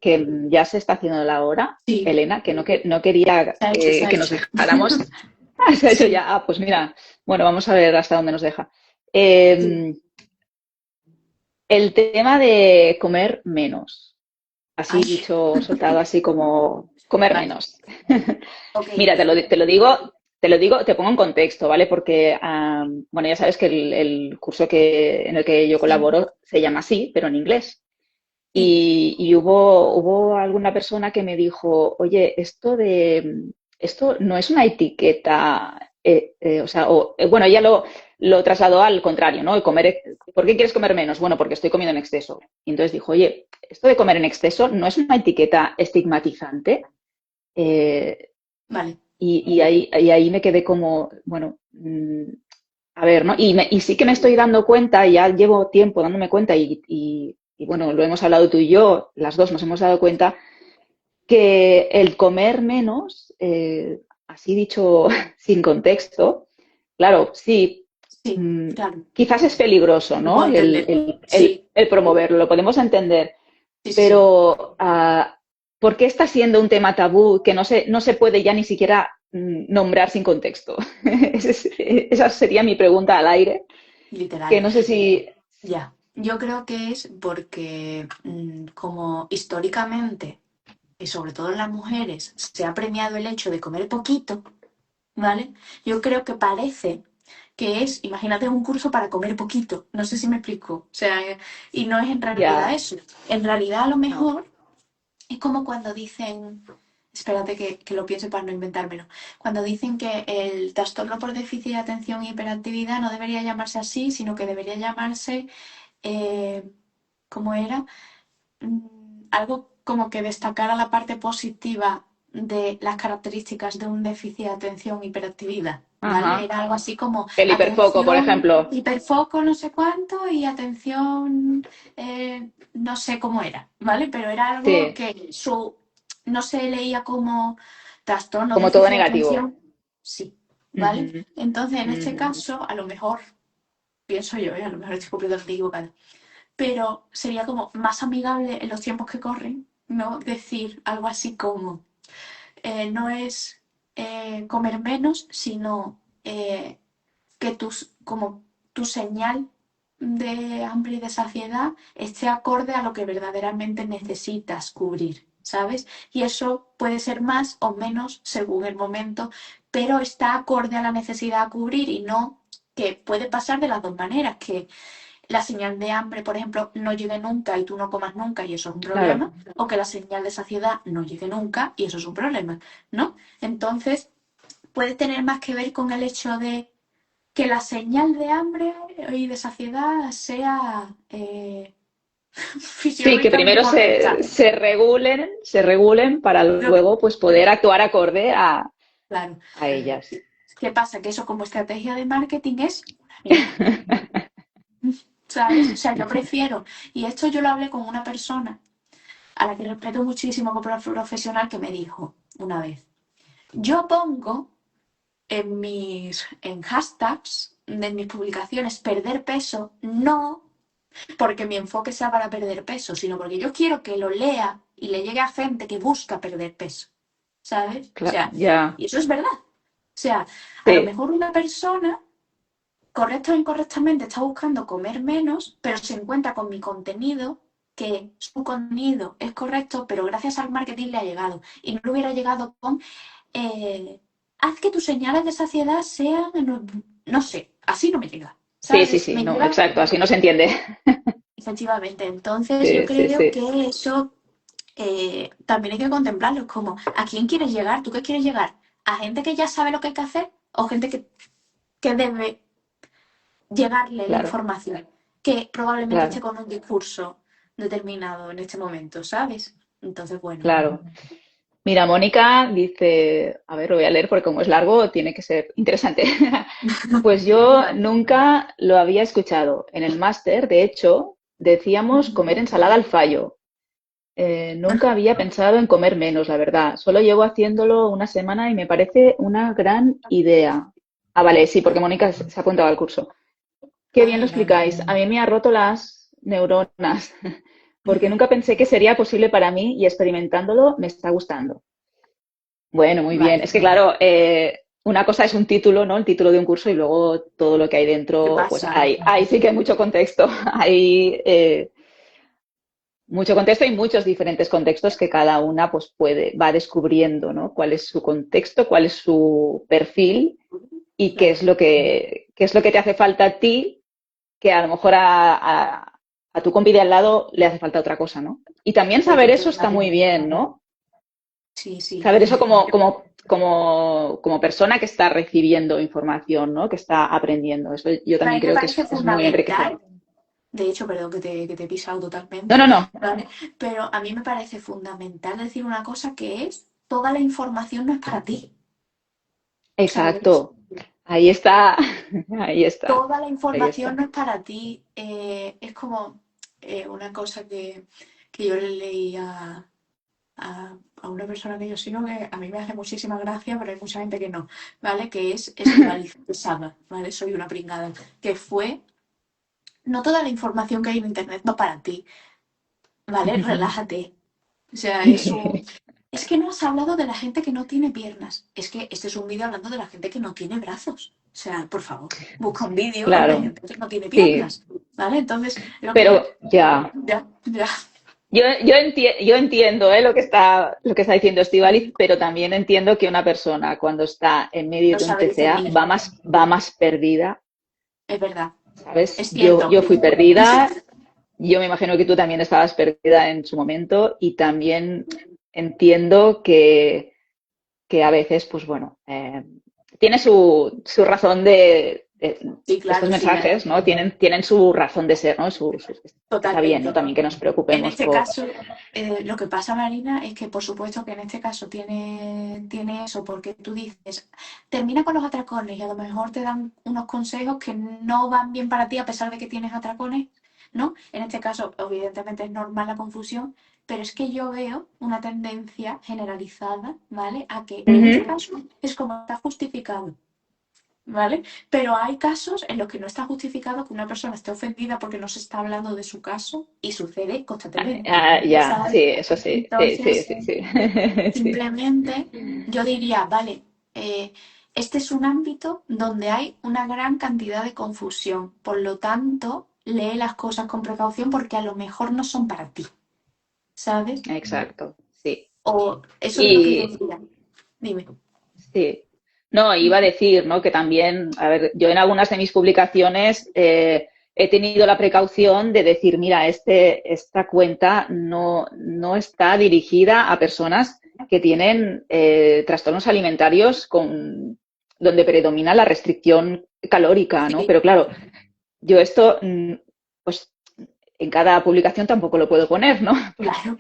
Speaker 1: que ya se está haciendo la hora,
Speaker 2: sí,
Speaker 1: Elena, que no quería
Speaker 2: se ha hecho, se ha
Speaker 1: que nos
Speaker 2: hecho.
Speaker 1: dejáramos. Ah, se ha hecho
Speaker 2: Sí,
Speaker 1: ya. Ah, pues mira, bueno, vamos a ver hasta dónde nos deja.
Speaker 2: sí.
Speaker 1: Eh, el tema de comer menos, así
Speaker 2: Ay,
Speaker 1: dicho, soltado, así como comer
Speaker 2: vale,
Speaker 1: menos.
Speaker 2: ok.
Speaker 1: Mira, te lo digo, te pongo en contexto, ¿vale? Porque, bueno, ya sabes que el curso en el que yo
Speaker 2: Sí,
Speaker 1: colaboro se llama así, pero en inglés.
Speaker 2: sí,
Speaker 1: Y hubo alguna persona que me dijo, oye, esto no es una etiqueta, o sea, bueno, ella lo trasladó al contrario, ¿no? ¿Por qué quieres comer menos? Bueno, porque estoy comiendo en exceso. Y entonces dijo, oye, esto de comer en exceso no es una etiqueta estigmatizante. Eh,
Speaker 2: vale.
Speaker 1: y ahí me quedé como, bueno, a ver, ¿no? Y sí que me estoy dando cuenta, ya llevo tiempo dándome cuenta y bueno, lo hemos hablado tú y yo, las dos nos hemos dado cuenta que el comer menos, así dicho sin contexto, claro, sí,
Speaker 2: Sí,
Speaker 1: mm,
Speaker 2: claro,
Speaker 1: quizás es peligroso,
Speaker 2: lo
Speaker 1: ¿no?
Speaker 2: puedo
Speaker 1: El,
Speaker 2: entender.
Speaker 1: el, el,
Speaker 2: Sí,
Speaker 1: el promoverlo, lo podemos entender,
Speaker 2: sí, sí, sí.
Speaker 1: pero ¿por qué está siendo un tema tabú que no se puede ya ni siquiera nombrar sin contexto? Esa sería mi pregunta al aire, que
Speaker 2: Literal.
Speaker 1: no sé si...
Speaker 2: Ya. Yo creo que es porque como históricamente, y sobre todo en las mujeres, se ha premiado el hecho de comer poquito, ¿vale? Yo creo que parece que es, imagínate, un curso para comer poquito. No sé si me explico. O sea, y no es en realidad
Speaker 1: Ya,
Speaker 2: eso. En realidad, a lo
Speaker 1: no.
Speaker 2: mejor es como cuando dicen, espérate que lo piense para no inventármelo, cuando dicen que el trastorno por déficit de atención y hiperactividad no debería llamarse así, sino que debería llamarse, eh, ¿cómo era? Algo como que destacara la parte positiva de las características de un déficit de atención y hiperactividad, ¿vale?
Speaker 1: Ajá.
Speaker 2: Era algo así como
Speaker 1: El hiperfoco, por
Speaker 2: atención,
Speaker 1: ejemplo.
Speaker 2: hiperfoco, no sé cuánto, y atención, no sé cómo era, ¿vale? Pero era algo
Speaker 1: Sí,
Speaker 2: que no se leía como trastorno,
Speaker 1: como todo
Speaker 2: déficit de
Speaker 1: negativo.
Speaker 2: atención, sí. ¿vale?
Speaker 1: Ujú,
Speaker 2: Entonces, en este
Speaker 1: ujú.
Speaker 2: caso, a lo mejor, pienso yo, a lo mejor estoy completamente equivocada, pero sería como más amigable en los tiempos que corren, ¿no? Decir algo así como, no es comer menos, sino que como tu señal de hambre y de saciedad esté acorde a lo que verdaderamente necesitas cubrir, ¿sabes? Y eso puede ser más o menos según el momento, pero está acorde a la necesidad a cubrir y no que puede pasar de las dos maneras, que la señal de hambre, por ejemplo, no llegue nunca y tú no comas nunca y eso es un
Speaker 1: Claro.
Speaker 2: problema, o que la señal de saciedad no llegue nunca y eso es un problema, ¿no? Entonces, puede tener más que ver con el hecho de que la señal de hambre y de saciedad sea
Speaker 1: Sí, que
Speaker 2: fisiológicamente
Speaker 1: primero
Speaker 2: correcta.
Speaker 1: se regulen para
Speaker 2: Lo que-
Speaker 1: luego pues poder actuar acorde
Speaker 2: claro.
Speaker 1: a ellas.
Speaker 2: ¿Qué pasa? Que eso como estrategia de marketing es una mierda, ¿sabes? O sea, yo prefiero, y esto yo lo hablé con una persona a la que respeto muchísimo como profesional que me dijo una vez, yo pongo en hashtags de mis publicaciones perder peso, no porque mi enfoque sea para perder peso, sino porque yo quiero que lo lea y le llegue a gente que busca perder peso, ¿sabes? O sea,
Speaker 1: Ya,
Speaker 2: y eso es verdad. O sea, a lo
Speaker 1: sí,
Speaker 2: mejor una persona, correcta o incorrectamente, está buscando comer menos, pero se encuentra con mi contenido, que su contenido es correcto, pero gracias al marketing le ha llegado. Y no le hubiera llegado con, eh, haz que tus señales de saciedad sean, no, no sé, así no me llega,
Speaker 1: sí, sí,
Speaker 2: ¿sabes?
Speaker 1: sí,
Speaker 2: Me
Speaker 1: no,
Speaker 2: llega.
Speaker 1: exacto, así no se entiende.
Speaker 2: Efectivamente, entonces yo
Speaker 1: Sí, sí,
Speaker 2: creo
Speaker 1: sí.
Speaker 2: que eso también hay que contemplarlo, como ¿a quién quieres llegar? ¿Tú qué quieres llegar? ¿A gente que ya sabe lo que hay que hacer o gente que debe llegarle la
Speaker 1: Claro,
Speaker 2: información, que probablemente esté
Speaker 1: claro,
Speaker 2: con un discurso determinado en este momento, ¿sabes? Entonces, bueno,
Speaker 1: claro. Mira, Mónica dice, a ver, lo voy a leer porque como es largo tiene que ser interesante. Pues yo
Speaker 2: vale.
Speaker 1: nunca lo había escuchado. En el máster, de hecho, decíamos comer ensalada al fallo. Nunca había pensado en comer menos, la verdad. Solo llevo haciéndolo una semana y me parece una gran idea. Ah, vale, sí, porque Mónica se ha apuntado al curso. Qué bien lo
Speaker 2: Ah, vale.
Speaker 1: explicáis. A mí me ha roto las neuronas, porque nunca pensé que sería posible para mí y experimentándolo me está gustando. Bueno, muy bien.
Speaker 2: Vale.
Speaker 1: Es que claro, una cosa es un título, ¿no? El título de un curso y luego todo lo que hay
Speaker 2: ¿Qué
Speaker 1: dentro, pues
Speaker 2: pasa?
Speaker 1: hay sí que hay mucho contexto. Hay mucho contexto y muchos diferentes contextos que cada una pues va descubriendo, ¿no? Cuál es su contexto, cuál es su perfil y
Speaker 2: Claro.
Speaker 1: qué es lo que te hace falta a ti, que a lo mejor a tu compi de al lado le hace falta otra cosa, ¿no? Y también saber eso está muy
Speaker 2: Efectivamente.
Speaker 1: bien, ¿no?
Speaker 2: Sí, sí.
Speaker 1: Saber eso como persona que está recibiendo información, ¿no? Que está aprendiendo. Eso yo
Speaker 2: A
Speaker 1: también
Speaker 2: mí me
Speaker 1: creo que
Speaker 2: parece
Speaker 1: es muy enriquecedor.
Speaker 2: fundamental. De hecho, perdón que te he pisado
Speaker 1: No, no,
Speaker 2: totalmente,
Speaker 1: no.
Speaker 2: ¿vale? Pero a mí me parece fundamental decir una cosa que es, toda la información no es para ti, ¿sabes?
Speaker 1: Exacto. Ahí está. Ahí está.
Speaker 2: Toda la
Speaker 1: Ahí
Speaker 2: información
Speaker 1: está.
Speaker 2: no es para ti. Es como una cosa que yo le leí a una persona que yo sigo que a mí me hace muchísima gracia, pero hay mucha gente que no, ¿vale? Que es Estivaliz Pesada, ¿vale? Soy una pringada. Que fue, no toda la información que hay en Internet va para ti. ¿Vale? Relájate. O sea, es que no has hablado de la gente que no tiene piernas. Es que este es un vídeo hablando de la gente que no tiene brazos. O sea, por favor, busca un vídeo donde hay
Speaker 1: Claro,
Speaker 2: gente que no tiene
Speaker 1: sí.
Speaker 2: piernas. ¿Vale? Entonces, lo que...
Speaker 1: Pero ya.
Speaker 2: Ya, ya.
Speaker 1: Yo entiendo lo que está diciendo Estivaliz, pero también entiendo que una persona cuando está en medio
Speaker 2: No
Speaker 1: de un
Speaker 2: sabe
Speaker 1: TCA
Speaker 2: discernir.
Speaker 1: va más perdida,
Speaker 2: Es verdad.
Speaker 1: ¿sabes?
Speaker 2: Es cierto.
Speaker 1: Yo fui perdida, yo me imagino que tú también estabas perdida en su momento y también entiendo que a veces, pues bueno, tiene su razón
Speaker 2: Sí,
Speaker 1: estos
Speaker 2: claro, sí.
Speaker 1: mensajes, ¿no? Tienen su razón de ser, ¿no? Está bien, ¿no?
Speaker 2: Totalmente.
Speaker 1: También que nos
Speaker 2: En
Speaker 1: preocupemos
Speaker 2: este
Speaker 1: por...
Speaker 2: caso, lo que pasa, Marina, es que por supuesto que en este caso tiene eso, porque tú dices, termina con los atracones y a lo mejor te dan unos consejos que no van bien para ti a pesar de que tienes atracones, ¿no? En este caso, evidentemente es normal la confusión, pero es que yo veo una tendencia generalizada, ¿vale? A que en este
Speaker 1: Ujú.
Speaker 2: caso es como está justificado. ¿vale? Pero hay casos en los que no está justificado que una persona esté ofendida porque no se está hablando de su caso y sucede constantemente,
Speaker 1: Ya,
Speaker 2: ¿sabes?
Speaker 1: sí, eso sí, sí, sí,
Speaker 2: Entonces,
Speaker 1: sí, sí. Sí,
Speaker 2: simplemente yo diría, vale, este es un ámbito donde hay una gran cantidad de confusión, por lo tanto, lee las cosas con precaución porque a lo mejor no son para ti, ¿sabes?
Speaker 1: exacto, sí.
Speaker 2: O eso es lo que yo
Speaker 1: Y
Speaker 2: diría. Dime.
Speaker 1: sí. No, iba a decir, ¿no? Que también, a ver, yo en algunas de mis publicaciones he tenido la precaución de decir, mira, esta cuenta no está dirigida a personas que tienen trastornos alimentarios donde predomina la restricción calórica, ¿no?
Speaker 2: Sí,
Speaker 1: Pero claro, yo esto, pues en cada publicación tampoco lo puedo poner, ¿no?
Speaker 2: claro,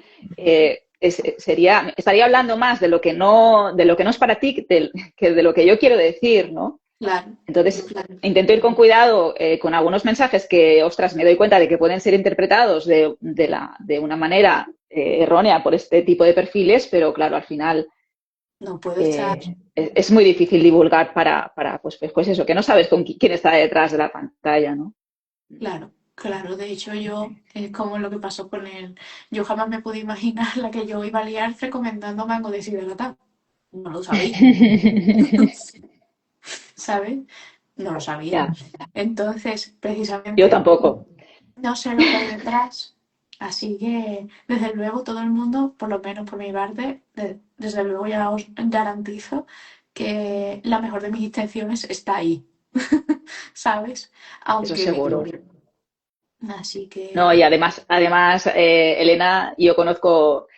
Speaker 1: Estaría hablando más de lo que no es para ti que de lo que yo quiero decir, ¿no?
Speaker 2: claro,
Speaker 1: Entonces,
Speaker 2: claro.
Speaker 1: intento ir con cuidado con algunos mensajes que, ostras, me doy cuenta de que pueden ser interpretados de una manera errónea por este tipo de perfiles, pero claro, al final
Speaker 2: No puedo estar.
Speaker 1: es muy difícil divulgar para pues eso, que no sabes con quién está detrás de la pantalla, ¿no?
Speaker 2: Claro, claro. De hecho, yo, es como lo que pasó con él. Yo jamás me pude imaginar la que yo iba a liar recomendando mango deshidratado. No lo sabía, ¿sabes? No lo sabía.
Speaker 1: Ya,
Speaker 2: Entonces,
Speaker 1: yo
Speaker 2: precisamente,
Speaker 1: tampoco.
Speaker 2: no sé lo que hay detrás. Así que, desde luego, todo el mundo, por lo menos por mi parte, desde luego ya os garantizo que la mejor de mis intenciones está ahí, ¿sabes?
Speaker 1: Eso
Speaker 2: Aunque me
Speaker 1: seguro.
Speaker 2: equivoque. Así
Speaker 1: No,
Speaker 2: que,
Speaker 1: y además, Elena, yo conozco,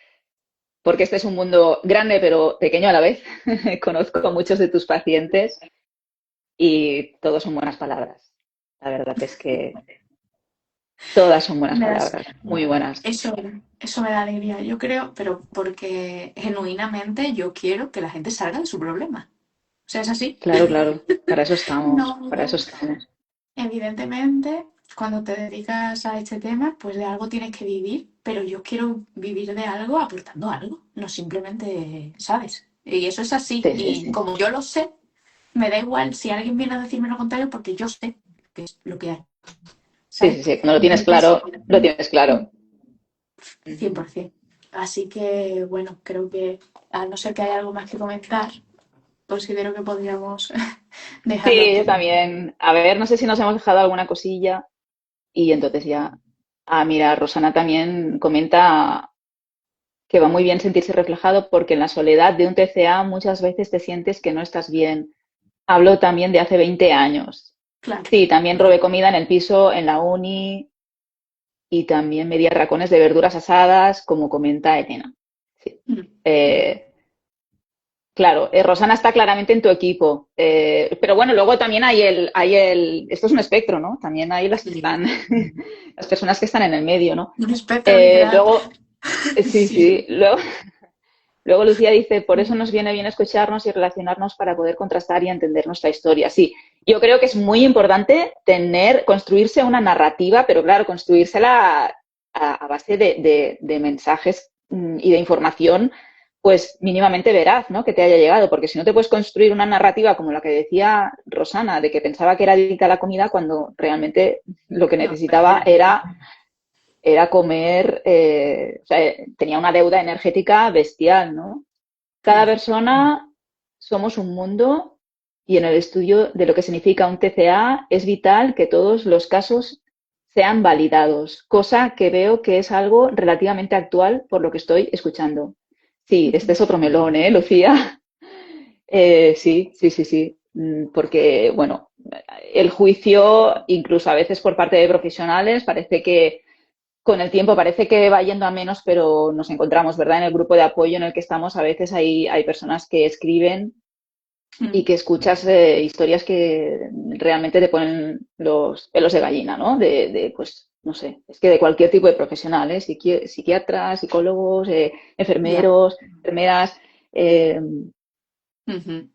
Speaker 1: porque este es un mundo grande pero pequeño a la vez, conozco a muchos de tus pacientes y todos son buenas palabras. La verdad es que todas son buenas
Speaker 2: me das,
Speaker 1: palabras, muy buenas.
Speaker 2: eso, eso me da alegría, yo creo, pero porque genuinamente yo quiero que la gente salga de su problema. O sea, es así.
Speaker 1: Claro, claro, para eso
Speaker 2: No,
Speaker 1: estamos.
Speaker 2: evidentemente, cuando te dedicas a este tema, pues de algo tienes que vivir, pero yo quiero vivir de algo aportando algo, no simplemente, ¿sabes? Y eso es así.
Speaker 1: Sí, sí,
Speaker 2: Y
Speaker 1: sí.
Speaker 2: como yo lo sé, me da igual si alguien viene a decirme lo contrario porque yo sé que es lo que hay,
Speaker 1: Sí,
Speaker 2: ¿sabes?
Speaker 1: sí, sí. Cuando lo tienes
Speaker 2: Entonces,
Speaker 1: claro, lo tienes claro. Ujú.
Speaker 2: 100%. Así que, bueno, creo que a no ser que haya algo más que comentar, considero que podríamos dejarlo
Speaker 1: Sí, yo
Speaker 2: aquí.
Speaker 1: también. A ver, no sé si nos hemos dejado alguna cosilla y entonces ya. Ah, mira, Rosana también comenta que va muy bien sentirse reflejado porque en la soledad de un TCA muchas veces te sientes que no estás bien. Hablo también de hace 20 años.
Speaker 2: Claro.
Speaker 1: Sí, también robé comida en el piso, en la uni y también me di racones de verduras asadas, como comenta Elena. Sí.
Speaker 2: Mm.
Speaker 1: Eh, claro, Rosana está claramente en tu equipo, pero bueno, luego también esto es un espectro, ¿no? También hay las que
Speaker 2: Sí.
Speaker 1: están, las personas que están en el medio, ¿no?
Speaker 2: Un espectro literal.
Speaker 1: Luego, sí,
Speaker 2: Sí.
Speaker 1: sí, luego Lucía dice, por eso nos viene bien escucharnos y relacionarnos para poder contrastar y entender nuestra historia. Sí, yo creo que es muy importante construirse una narrativa, pero claro, construírsela a base de mensajes y de información, pues mínimamente veraz, ¿no? Que te haya llegado, porque si no te puedes construir una narrativa como la que decía Rosana, de que pensaba que era adicta a la comida cuando realmente lo que
Speaker 2: No,
Speaker 1: necesitaba era comer, o sea, tenía una deuda energética bestial, ¿no? Cada
Speaker 2: claro.
Speaker 1: persona somos un mundo y en el estudio de lo que significa un TCA es vital que todos los casos sean validados, cosa que veo que es algo relativamente actual por lo que estoy escuchando. Sí, este es otro melón, ¿eh, Lucía? Sí, sí, sí, sí. Porque, bueno, el juicio, incluso a veces por parte de profesionales, parece que con el tiempo parece que va yendo a menos, pero nos encontramos, ¿verdad? En el grupo de apoyo en el que estamos, a veces hay personas que escriben y
Speaker 2: Mm.
Speaker 1: que escuchas historias que realmente te ponen los pelos de gallina, ¿no? Pues, no sé, es que de cualquier tipo de profesional, ¿eh? Psiquiatras, psicólogos,
Speaker 2: Ya.
Speaker 1: enfermeros, enfermeras, eh,
Speaker 2: Ujú.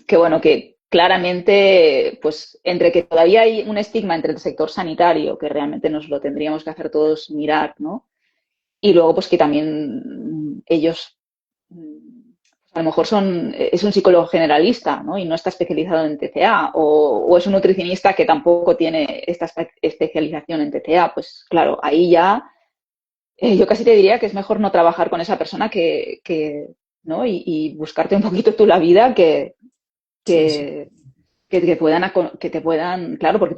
Speaker 1: que bueno, que claramente, pues entre que todavía hay un estigma entre el sector sanitario, que realmente nos lo tendríamos que hacer todos mirar, ¿no? Y luego, pues que también ellos a lo mejor es un psicólogo generalista, ¿no? Y no está especializado en TCA, o es un nutricionista que tampoco tiene esta especialización en TCA. Pues claro, ahí ya yo casi te diría que es mejor no trabajar con esa persona ¿no? Y buscarte un poquito tú la vida
Speaker 2: Sí, sí.
Speaker 1: que, que te puedan, claro, porque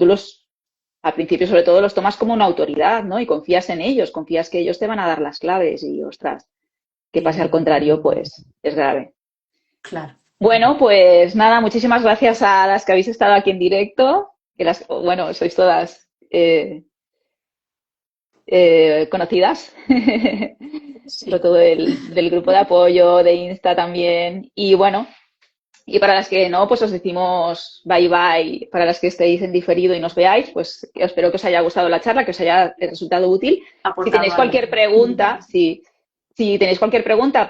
Speaker 1: al principio sobre todo los tomas como una autoridad, ¿no? Y confías en ellos, confías que ellos te van a dar las claves y, ostras, que pase al
Speaker 2: Y
Speaker 1: contrario, pues es grave.
Speaker 2: claro.
Speaker 1: Bueno, pues nada, muchísimas gracias a las que habéis estado aquí en directo, bueno, sois todas conocidas, sobre
Speaker 2: Sí.
Speaker 1: todo del grupo de apoyo, de Insta también. Y bueno, y para las que no, pues os decimos bye bye. Para las que estéis en diferido y nos veáis, pues espero que os haya gustado la charla, que os haya resultado útil. Si
Speaker 2: Aportado
Speaker 1: tenéis
Speaker 2: algo.
Speaker 1: cualquier pregunta, si tenéis cualquier pregunta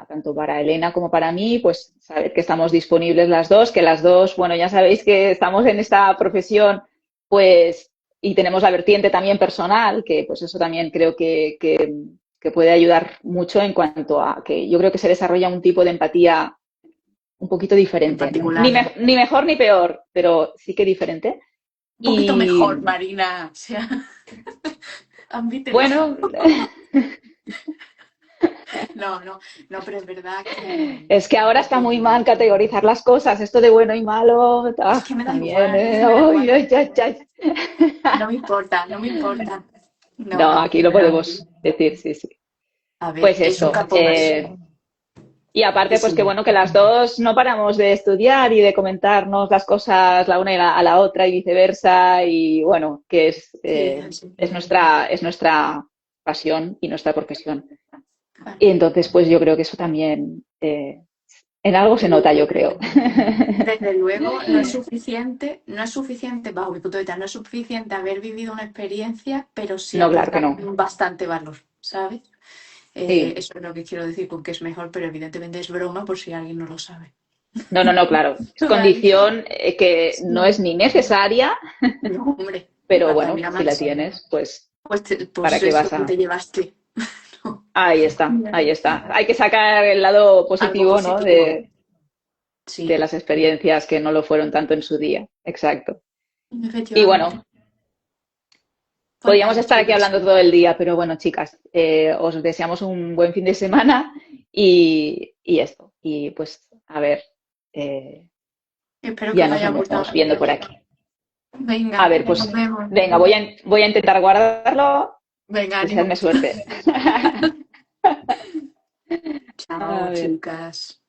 Speaker 1: tanto para Elena como para mí, pues sabed que estamos disponibles las dos, que las dos, bueno, ya sabéis que estamos en esta profesión, pues, y tenemos la vertiente también personal, que pues eso también creo que puede ayudar mucho en cuanto a que yo creo que se desarrolla un tipo de empatía un poquito
Speaker 2: En
Speaker 1: diferente.
Speaker 2: particular.
Speaker 1: Ni mejor ni peor, pero sí que diferente.
Speaker 2: Un poquito mejor,
Speaker 1: Y
Speaker 2: Marina. O sea, admítelo.
Speaker 1: bueno,
Speaker 2: No, no, no, pero es verdad que
Speaker 1: es que ahora está muy mal categorizar las cosas, esto de bueno y malo,
Speaker 2: es que me da
Speaker 1: también,
Speaker 2: igual, es que me da
Speaker 1: Ay,
Speaker 2: igual.
Speaker 1: ay, ay, ay.
Speaker 2: No me importa, no me importa. No,
Speaker 1: No,
Speaker 2: no,
Speaker 1: aquí lo
Speaker 2: pero
Speaker 1: podemos decir, sí, sí.
Speaker 2: a ver,
Speaker 1: Pues
Speaker 2: es un
Speaker 1: eso.
Speaker 2: campo más.
Speaker 1: Y
Speaker 2: Que
Speaker 1: aparte, pues que
Speaker 2: sí,
Speaker 1: bueno, que las dos no paramos de estudiar y de comentarnos las cosas la una a la otra y viceversa. Y bueno, que
Speaker 2: sí, es así.
Speaker 1: es nuestra pasión y nuestra profesión.
Speaker 2: Claro.
Speaker 1: Y entonces, pues yo creo que eso también en algo se nota, yo creo.
Speaker 2: Desde luego, no es suficiente, bajo mi punto de vista, no es suficiente haber vivido una experiencia, pero sí
Speaker 1: No, claro que
Speaker 2: aporta
Speaker 1: no.
Speaker 2: bastante valor, ¿sabes?
Speaker 1: Sí.
Speaker 2: Eso es lo que quiero decir con que es mejor, pero evidentemente es broma por si alguien no lo sabe.
Speaker 1: No, no, no, claro. Es
Speaker 2: Vale.
Speaker 1: condición que no
Speaker 2: Sí.
Speaker 1: es ni necesaria,
Speaker 2: No, hombre,
Speaker 1: pero bueno,
Speaker 2: faltaría
Speaker 1: si la
Speaker 2: más.
Speaker 1: tienes, pues, ¿para
Speaker 2: Pues
Speaker 1: qué
Speaker 2: eso
Speaker 1: vas
Speaker 2: que
Speaker 1: a...?
Speaker 2: te llevaste.
Speaker 1: Ahí está,
Speaker 2: No.
Speaker 1: ahí está. Hay que sacar el lado
Speaker 2: Algo
Speaker 1: positivo, ¿no?
Speaker 2: positivo.
Speaker 1: De
Speaker 2: Sí,
Speaker 1: las experiencias que no lo fueron tanto en su día. Exacto. Y
Speaker 2: efectivamente.
Speaker 1: bueno,
Speaker 2: Pues
Speaker 1: podríamos
Speaker 2: nada,
Speaker 1: estar aquí
Speaker 2: chicas.
Speaker 1: hablando todo el día, pero bueno, chicas, os deseamos un buen fin de semana y esto. Y pues, a ver, eh,
Speaker 2: Espero que
Speaker 1: ya
Speaker 2: os
Speaker 1: nos
Speaker 2: haya gustado
Speaker 1: vamos viendo
Speaker 2: también.
Speaker 1: por aquí. A
Speaker 2: Venga,
Speaker 1: ver,
Speaker 2: nos
Speaker 1: pues,
Speaker 2: vemos.
Speaker 1: venga, voy a intentar guardarlo.
Speaker 2: Venga, ánimo.
Speaker 1: Deseadme suerte.
Speaker 2: Chao,
Speaker 1: A ver.
Speaker 2: chicas.